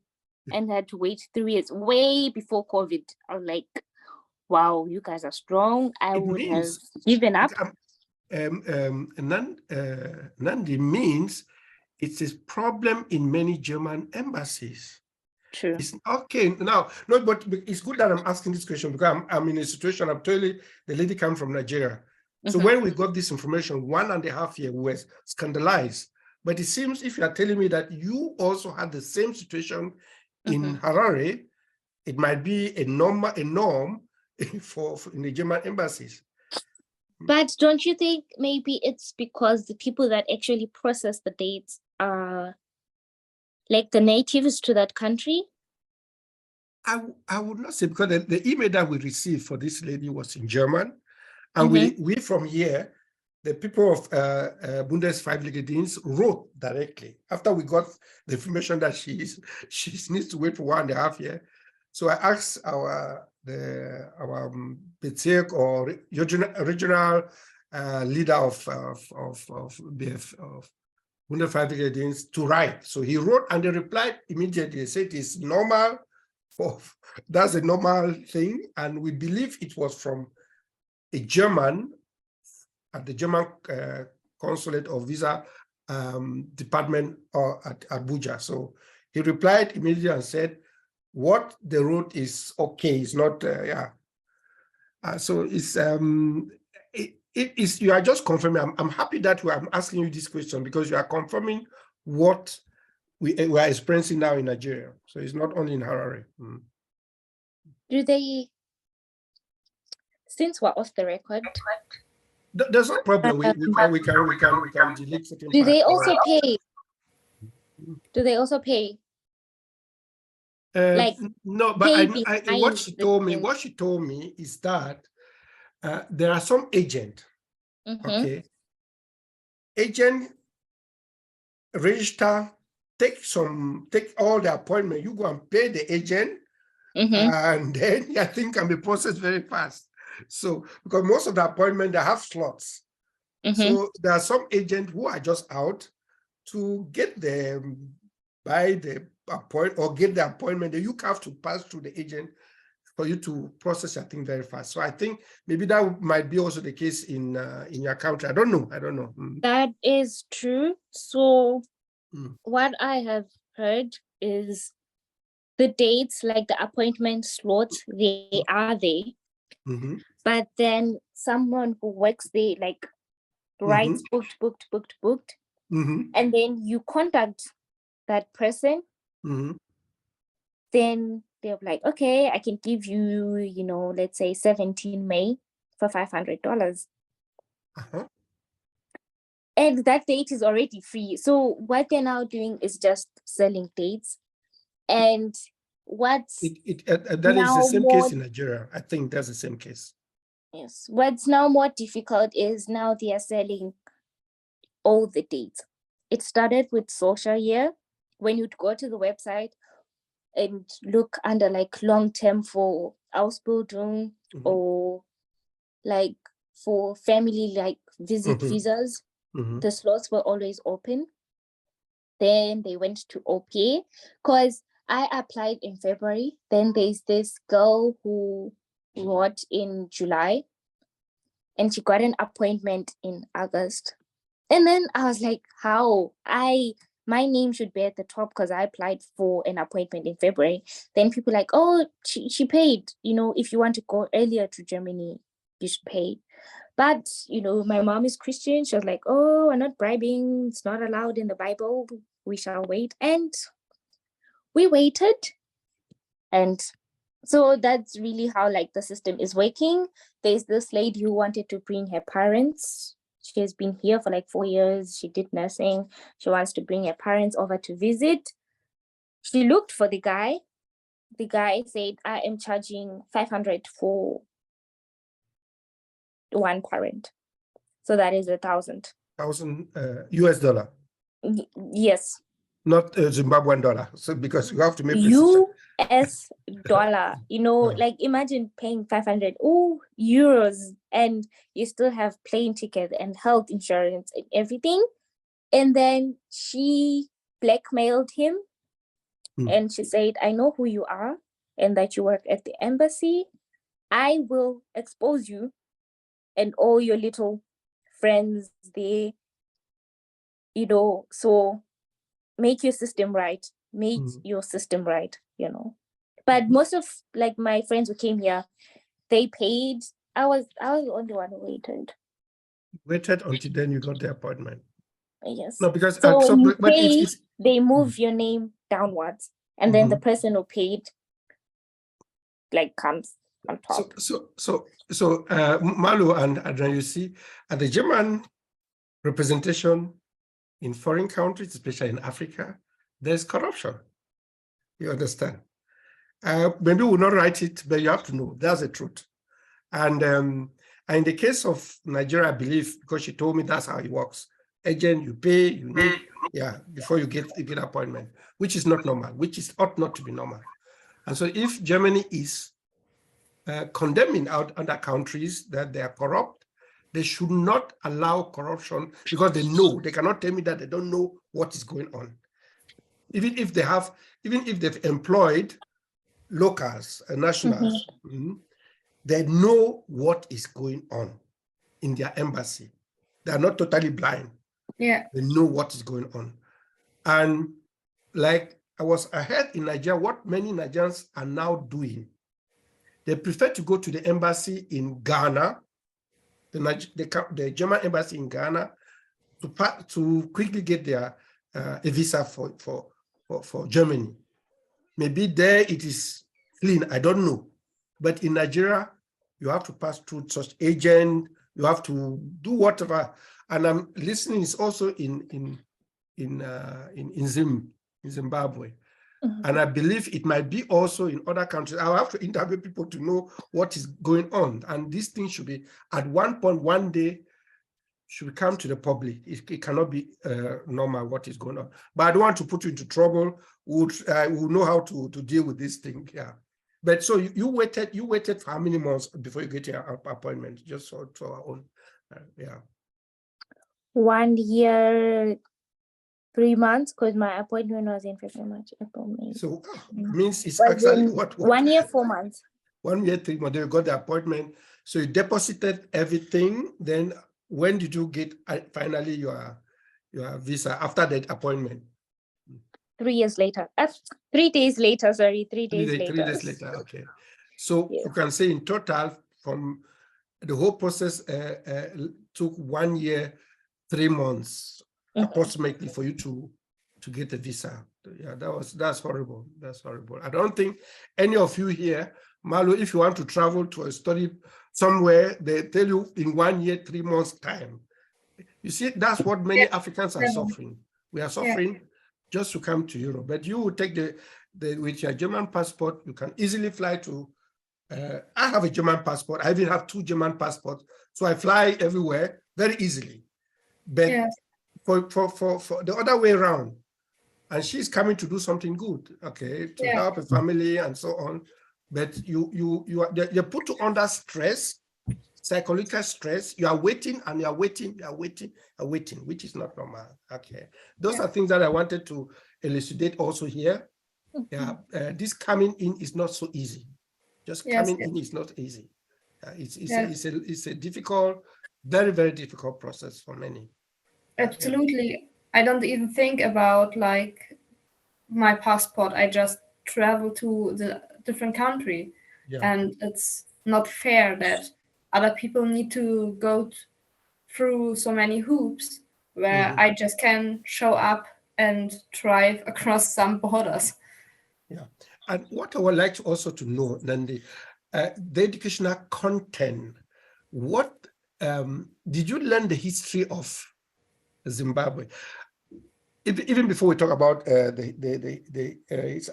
and had to wait 3 years, way before COVID. I was like, wow, you guys are strong. I would have given up. Nandie means it's a problem in many German embassies. True. It's okay now. No, but it's good that I'm asking this question because I'm in a situation. I'm telling you, the lady came from Nigeria. So Mhm. when we got this information, 1.5 years, we were scandalized. But it seems if you are telling me that you also had the same situation in Harare, it might be a norm for in the German embassies. But don't you think maybe it's because the people that actually process the dates are like the natives to that country? I would not say, because the email that we received for this lady was in German. And we from here, the people of Bundesfreiwilligendienst wrote directly after we got the information that she needs to wait for 1.5 years. So I asked our Bezirk or regional leader of Bundesfreiwilligendienst to write. So he wrote and they replied immediately. They said it's normal. That's a normal thing, and we believe it was from a German at the German consulate or visa department or at Abuja. So he replied immediately and said, what they wrote is okay, it's not, so it's, it is, you are just confirming. I'm happy that I'm asking you this question because you are confirming what we are experiencing now in Nigeria. So it's not only in Harare. Do they, since we're off the record, There's no problem. We can delete certain do they parts. also pay? Do they also pay? Like no, but pay what behind she the told me is that there are some agent, okay, agent register, take all the appointment, you go and pay the agent, and then I think can be processed very fast. So because most of the appointment they have slots, so there are some agents who are just out to get them by the appointment or get the appointment. You have to pass through the agent for you to process your thing very fast. So I think maybe that might be also the case in your country. I don't know. That is true. So what I have heard is the dates, like the appointment slots, they are there. But then someone who works there, like writes booked, and then you contact that person, then they're like, okay, I can give you, let's say 17 May for $500. And that date is already free. So what they're now doing is just selling dates. And what's that is the same case in Nigeria. I think that's the same case. Yes. What's now more difficult is now they are selling all the dates. It started with social year, when you'd go to the website and look under like long-term for Ausbildung or like for family like visit visas, the slots were always open. Then they went to OP because I applied in February. Then there's this girl who wrote in July and she got an appointment in August. And then I was like, how? My name should be at the top because I applied for an appointment in February. Then people like, oh, she paid. If you want to go earlier to Germany, you should pay. But, my mom is Christian. She was like, oh, I'm not bribing. It's not allowed in the Bible. We shall wait. And we waited. And so that's really how like the system is working. There's this lady who wanted to bring her parents. She has been here for like 4 years. She did nursing. She wants to bring her parents over to visit. She looked for the guy. The guy said, I am charging 500 for one parent. So that is $1,000. US dollar. Yes. Not Zimbabwean dollar. So because you have to make US dollar, like imagine paying 500 euros and you still have plane ticket and health insurance and everything. And then she blackmailed him and she said, I know who you are and that you work at the embassy. I will expose you and all your little friends there, you know, so make your system right, make your system right, you know. But most of like my friends who came here, they paid. I was the only one who waited. Waited until then you got the appointment. Yes. No, because so when you but pay, they move your name downwards, and then the person who paid like comes on top. So Malu and Adriana, you see, at the German representation in foreign countries, especially in Africa, there's corruption. You understand? Maybe we'll not write it, but you have to know that's the truth. And in the case of Nigeria, I believe, because she told me that's how it works. Agent, you pay, you need, before you get an appointment, which is not normal, ought not to be normal. And so if Germany is condemning other countries that they are corrupt, they should not allow corruption, because they know, they cannot tell me that they don't know what is going on. Even if they've employed locals, nationals, they know what is going on in their embassy. They are not totally blind. Yeah. They know what is going on. And like I was ahead in Nigeria, what many Nigerians are now doing, they prefer to go to the embassy in Ghana, the German embassy in Ghana, to quickly get their a visa for Germany. Maybe there it is clean, I don't know. But in Nigeria, you have to pass through such agent, you have to do whatever. And I'm listening is also in Zimbabwe. And I believe it might be also in other countries. I'll have to interview people to know what is going on. And these things should be, at one point, one day, should come to the public. It cannot be normal what is going on. But I don't want to put you into trouble. We'll know how to deal with this thing. Yeah. But so you waited for how many months before you get your appointment? Just for our own, 1 year, 3 months, because my appointment was in February, March, April, May. So means it's But actually what 1 year, 4 months. 1 year, 3 months. You got the appointment. So you deposited everything. Then when did you get finally your visa after that appointment? 3 years later. 3 days later, sorry, 3 days later. 3 days later, okay. So you can say in total, from the whole process took 1 year, 3 months approximately for you to get a visa. Yeah, that's horrible. That's horrible. I don't think any of you here, Malu, if you want to travel to a study somewhere, they tell you in 1 year, 3 months time. You see, that's what many Africans are suffering. We are suffering just to come to Europe. But you will take with your German passport, you can easily fly to, I have a German passport. I even have 2 German passports. So I fly everywhere very easily. But for the other way around, and she's coming to do something good, okay, to help a family and so on. But you're put under stress, psychological stress. You are waiting and you are waiting, which is not normal. Okay, those are things that I wanted to elucidate also here. This coming in is not so easy. Just coming in is not easy. It's a difficult, very, very difficult process for many. Absolutely. I don't even think about like my passport. I just travel to the different country, and it's not fair that other people need to go through so many hoops where I just can show up and drive across some borders. Yeah, and what I would like to also to know, Nandie, the educational content. What did you learn the history of Zimbabwe? Even before we talk about I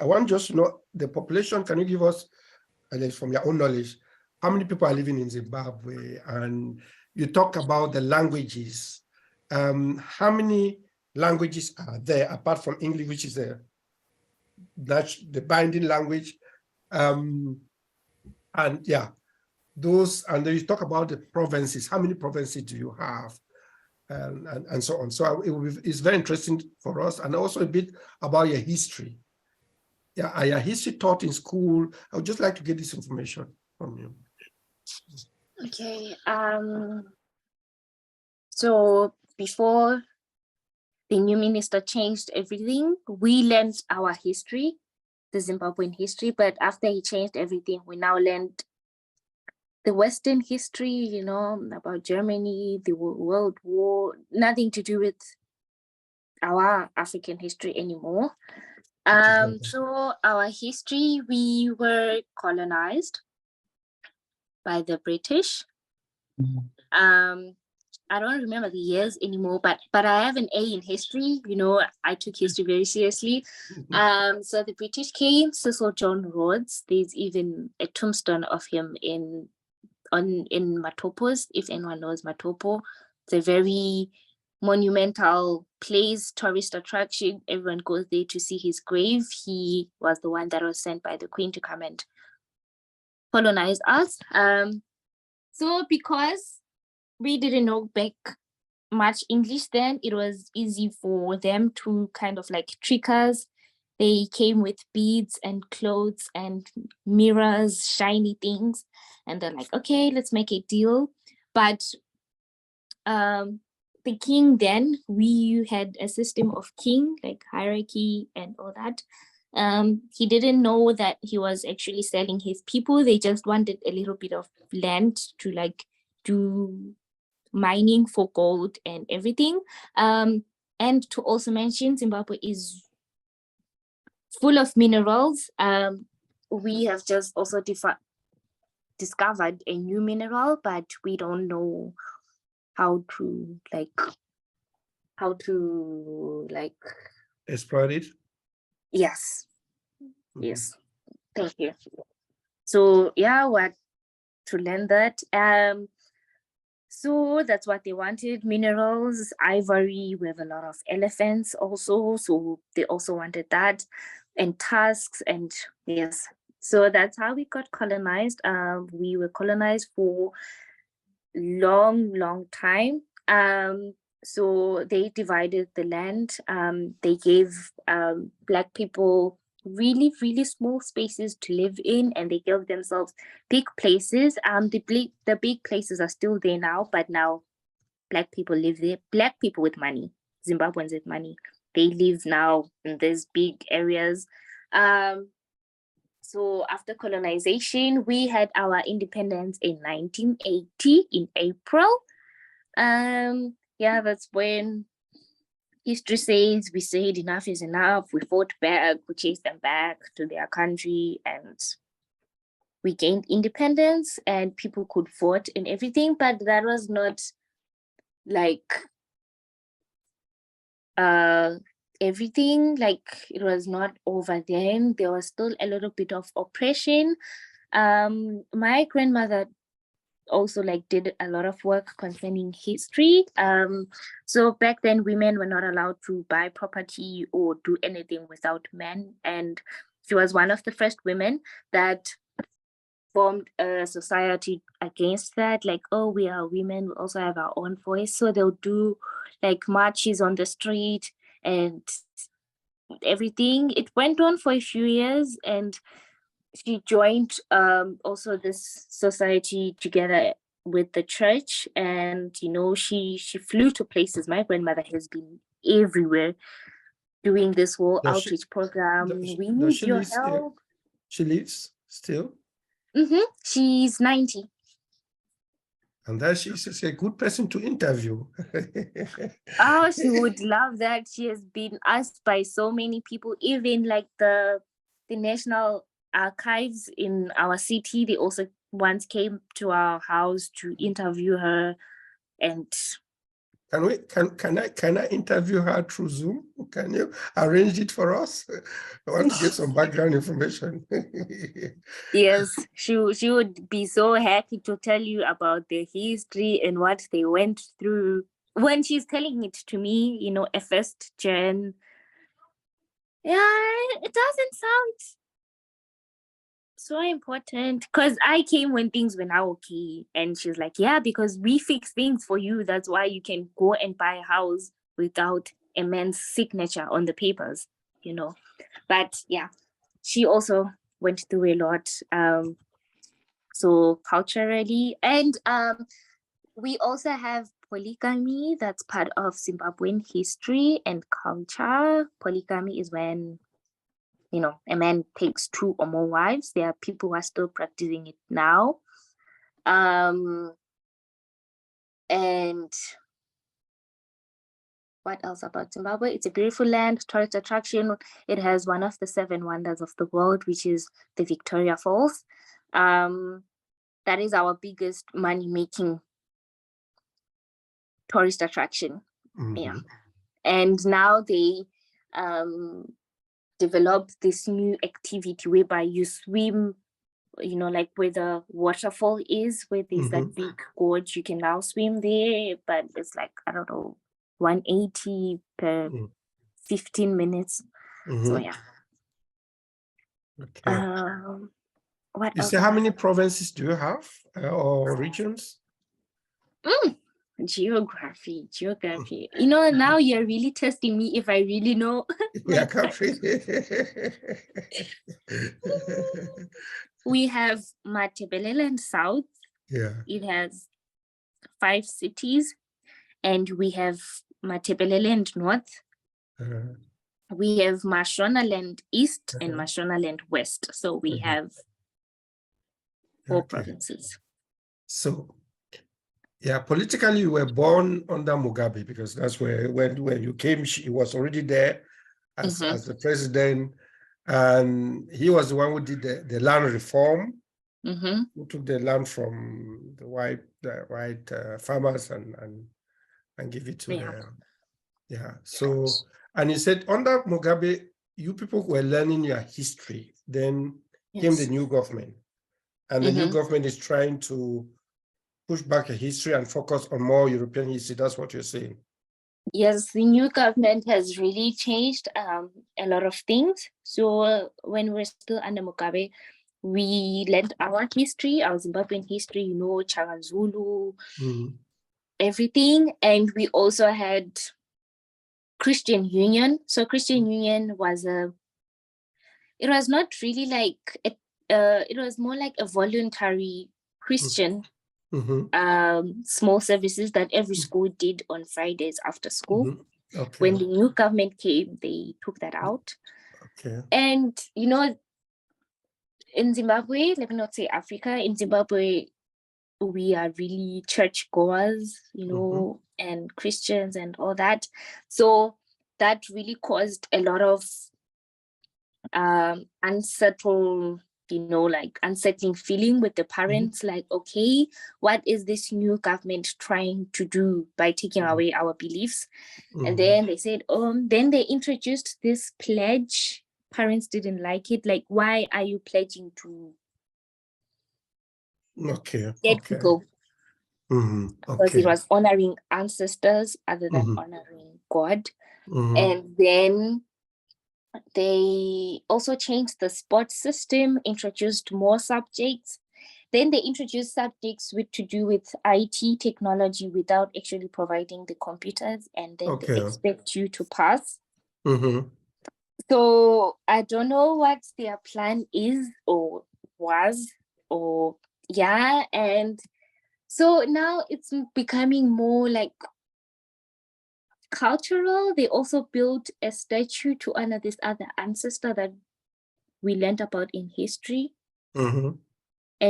want just to know the population. Can you give us, at least from your own knowledge, how many people are living in Zimbabwe? And you talk about the languages. How many languages are there apart from English, which is the binding language? And those. And then you talk about the provinces. How many provinces do you have? And so on. So it's very interesting for us, and also a bit about your history. Yeah, are your history taught in school? I would just like to get this information from you. Okay. So before the new minister changed everything, we learned our history, the Zimbabwean history, but after he changed everything, we now learned the Western history, you know, about Germany, the World War, nothing to do with our African history anymore. So our history, we were colonized by the British. I don't remember the years anymore, but I have an A in history. You know, I took history very seriously. So the British came, Cecil John Rhodes. There's even a tombstone of him in Matopos, if anyone knows Matopo. It's a very monumental place, tourist attraction. Everyone goes there to see his grave. He was the one that was sent by the Queen to come and colonize us. So because we didn't know back much English then, it was easy for them to kind of like trick us. They came with beads and clothes and mirrors, shiny things. And they're like, okay, let's make a deal. But the king then, we had a system of king, like hierarchy and all that. He didn't know that he was actually selling his people. They just wanted a little bit of land to like do mining for gold and everything. And to also mention, Zimbabwe is full of minerals. We have just also discovered a new mineral, but we don't know how to exploit it. Yes. Yes, thank you. So yeah, what to learn that. So that's what they wanted, minerals, ivory. We have a lot of elephants also, so they also wanted that, and tusks, and yes. So that's how we got colonized. We were colonized for long time. So they divided the land. They gave Black people really small spaces to live in, and they gave themselves big places. The big places are still there now, but now Black people live there. Black people with money, Zimbabweans with money, they live now in these big areas. So after colonization, we had our independence in 1980 in April. Yeah, that's when history says we said enough is enough. We fought back, we chased them back to their country, and we gained independence, and people could vote and everything. But that was not like everything. Like, it was not over then. There was still a little bit of oppression. My grandmother also did a lot of work concerning history. So back then, women were not allowed to buy property or do anything without men. And she was one of the first women that formed a society against that. Like, oh, we are women, we also have our own voice. So they'll do marches on the street and everything. It went on for a few years, and she joined also this society together with the church, and she flew to places. My grandmother has been everywhere doing this whole outreach program. We need your help. She lives still? She's 90. And that she's a good person to interview. Oh, she would love that. She has been asked by so many people, even the National Archives in our city. They also once came to our house to interview her. And can I interview her through Zoom? Can you arrange it for us? I want to get some background information. Yes, she would be so happy to tell you about their history and what they went through. When she's telling it to me, a first gen, it doesn't sound so important, because I came when things were not okay, and she's like, yeah, because we fix things for you. That's why you can go and buy a house without a man's signature on the papers, But yeah, she also went through a lot. So culturally, and we also have polygamy. That's part of Zimbabwean history and culture. Polygamy is when, you know, a man takes 2 or more wives. There are people who are still practicing it now. And what else about Zimbabwe? It's a beautiful land, tourist attraction. It has one of the 7 wonders of the world, which is the Victoria Falls. That is our biggest money-making tourist attraction. Yeah. And now they developed this new activity whereby you swim, you know, like where the waterfall is, where there's that big gorge, you can now swim there, but it's like, I don't know, 180 per 15 minutes. So yeah. Okay. What You else? say how many provinces do you have or regions? Geography. You know, now you're really testing me if I really know. Yeah, country. We have Matabeleland South. Yeah. It has 5 cities, and we have Matabeleland North. We have Mashonaland East and Mashonaland West. So we have 4 provinces. So, yeah, politically, you were born under Mugabe because that's where when you came, he was already there as the president, and he was the one who did the land reform, who took the land from the white farmers and give it to them. Yeah. So, and he said under Mugabe, you people were learning your history. Then came the new government, and the new government is trying to push back the history and focus on more European history. That's what you're saying. Yes, the new government has really changed a lot of things. So when we're still under Mugabe, we learned our history, our Zimbabwean history, you know, Chaka Zulu, everything. And we also had Christian Union. So Christian Union was it was not really like, it was more like a voluntary Christian small services that every school did on Fridays after school. When the new government came, they took that out. And, you know, in Zimbabwe, let me not say Africa, in Zimbabwe, we are really church goers, you know, and Christians and all that. So that really caused a lot of unsettled, you know, like unsettling feeling with the parents, like, okay, what is this new government trying to do by taking away our beliefs? And then they said, then they introduced this pledge. Parents didn't like it. Like, why are you pledging to dead people? Because it was honoring ancestors other than honoring God. And then they also changed the sports system, introduced more subjects. Then they introduced subjects to do with IT technology without actually providing the computers, and then they expect you to pass. So I don't know what their plan is or was, or and so now it's becoming more like cultural. They also built a statue to honor this other ancestor that we learned about in history. And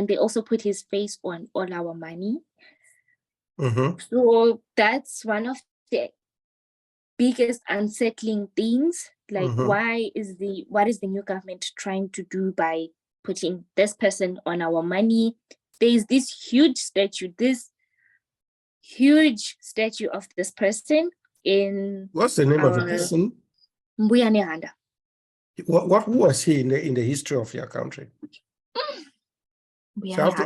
they also put his face on all our money. So that's one of the biggest unsettling things. Like, what is the new government trying to do by putting this person on our money? There's this huge statue of this person in what's the name of the person? Mbuyane Handa. What was he in the history of your country? So I have to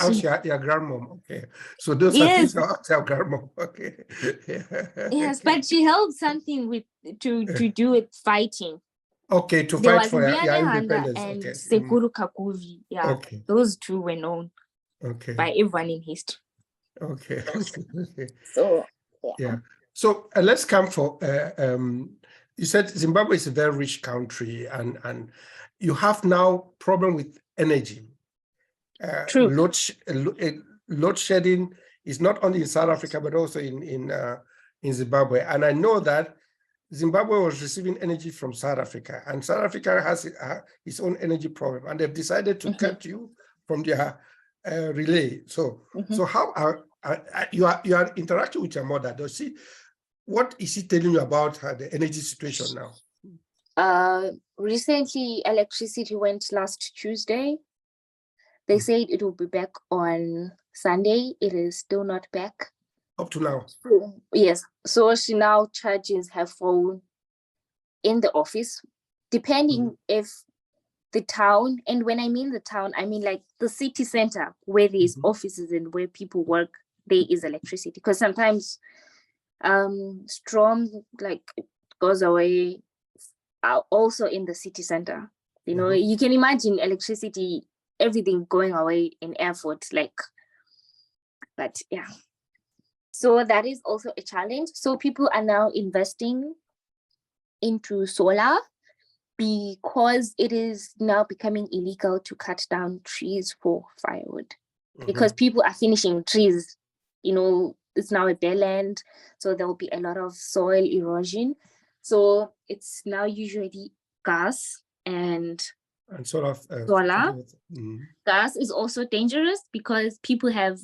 ask your grandmom. Okay. So those are things I ask your grandmom. Okay. Yes, but she held something to do with fighting. Okay, to fight for your independence. And okay. Sekuru Kakuvi. Yeah. Okay. Those two were known by everyone in history. Okay. So yeah. So let's come for you said Zimbabwe is a very rich country, and you have now problem with energy. True. load shedding is not only in South Africa, but also in Zimbabwe. And I know that Zimbabwe was receiving energy from South Africa, and South Africa has its own energy problem, and they've decided to cut you from their relay. So, so how you are interacting with your mother? Does she? What is she telling you about the energy situation now? Recently, electricity went last Tuesday. They said it will be back on Sunday. It is still not back. Up to now? So, yes. So she now charges her phone in the office, depending if the town, and when I mean the town, I mean like the city center where there's offices and where people work, there is electricity. Because sometimes Strom like goes away also in the city center. You know, you can imagine electricity, everything going away in Erfurt, like, but yeah. So that is also a challenge. So people are now investing into solar because it is now becoming illegal to cut down trees for firewood because people are finishing trees. You know, it's now a bare land, so there will be a lot of soil erosion. So it's now usually gas and solar. Gas is also dangerous because people have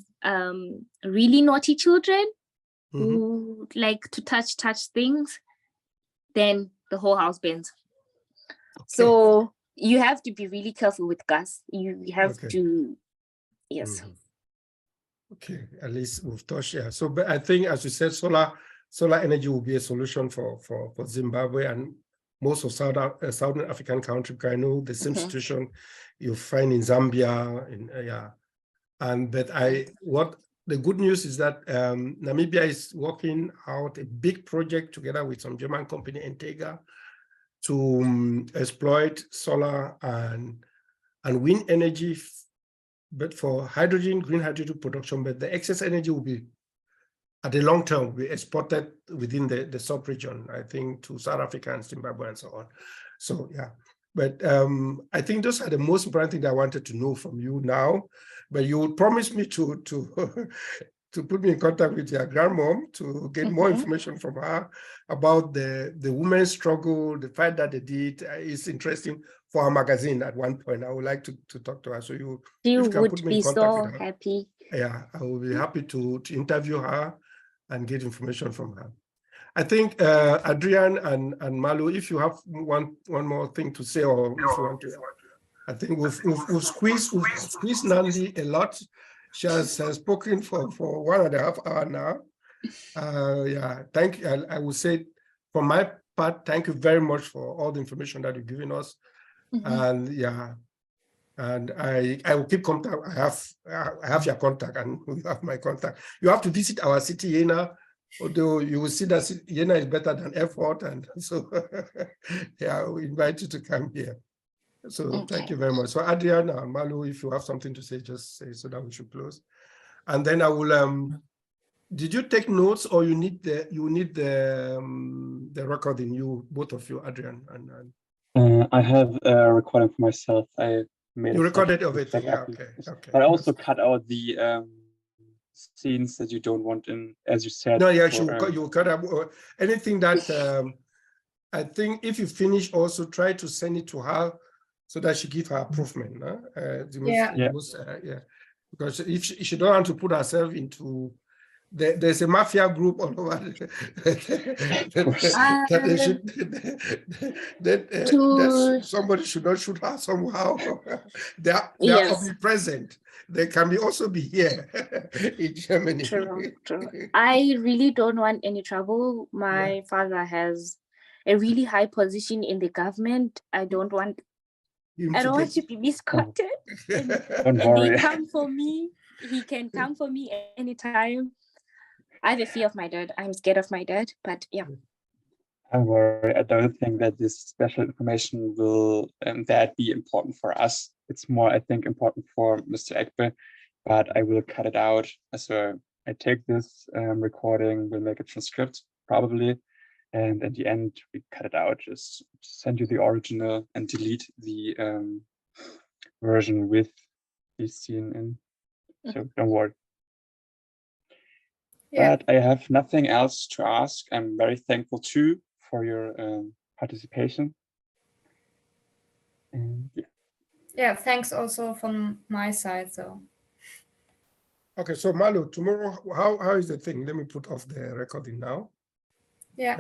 really naughty children who like to touch things, then the whole house burns. So you have to be really careful with gas. You have to, yes. Okay, at least we've touched, yeah. So, but I think, as you said, solar energy will be a solution for Zimbabwe and most of Southern African countries. I know the same situation you find in Zambia, but what the good news is that Namibia is working out a big project together with some German company, Entega, to exploit solar and wind energy, but for hydrogen, green hydrogen production. But the excess energy will be, at the long term, will be exported within the sub-region, I think, to South Africa and Zimbabwe and so on. So yeah, but I think those are the most important things I wanted to know from you now. But you would promise me to put me in contact with your grandmom to get more information from her about the women's struggle, the fight that they did. It's interesting for our magazine at one point. I would like to talk to her. So you can put me in contact with her. Happy. Yeah, I will be happy to interview her and get information from her. I think Adriana and Malu, if you have one more thing to say, or if you want to, I think we've squeezed Nandie a lot. She has spoken for 1.5 hours now. Yeah, thank you. I would say, from my part, thank you very much for all the information that you've given us. And yeah, and I will keep contact. I have your contact, and you have my contact. You have to visit our city, Ayana, although you will see that Ayana is better than Erfurt, and so yeah, we invite you to come here. So thank you very much. So Adriana and Malu, if you have something to say, just say so that we should close. And then I will. Did you take notes, or you need the recording? You, both of you, Adriana and. I have a recording for myself. I made. You recorded of it. Yeah. Okay. But I also cut out the scenes that you don't want in, as you said. No, yeah, you cut out anything that. I think if you finish, also try to send it to her, so that she give her improvement. Because if she don't want to put herself into, there's a mafia group all over that somebody should not shoot her somehow. They are omnipresent. They can also be here in Germany. True. I really don't want any trouble. My father has a really high position in the government. I don't want to be misquoted. And they come for me. He can come for me anytime. I have a fear of my dad. I'm scared of my dad, but yeah. I'm worried. I don't think that this special information will that be important for us. It's more, I think, important for Mr. Egbe, but I will cut it out. So I take this recording, we'll make a transcript probably, and at the end we cut it out. Just send you the original and delete the version with the scene in. So don't worry. Yeah. But I have nothing else to ask. I'm very thankful too for your participation. And yeah. Yeah, thanks also from my side. So Okay, so Malu, tomorrow, how is the thing? Let me put off the recording now. yeah.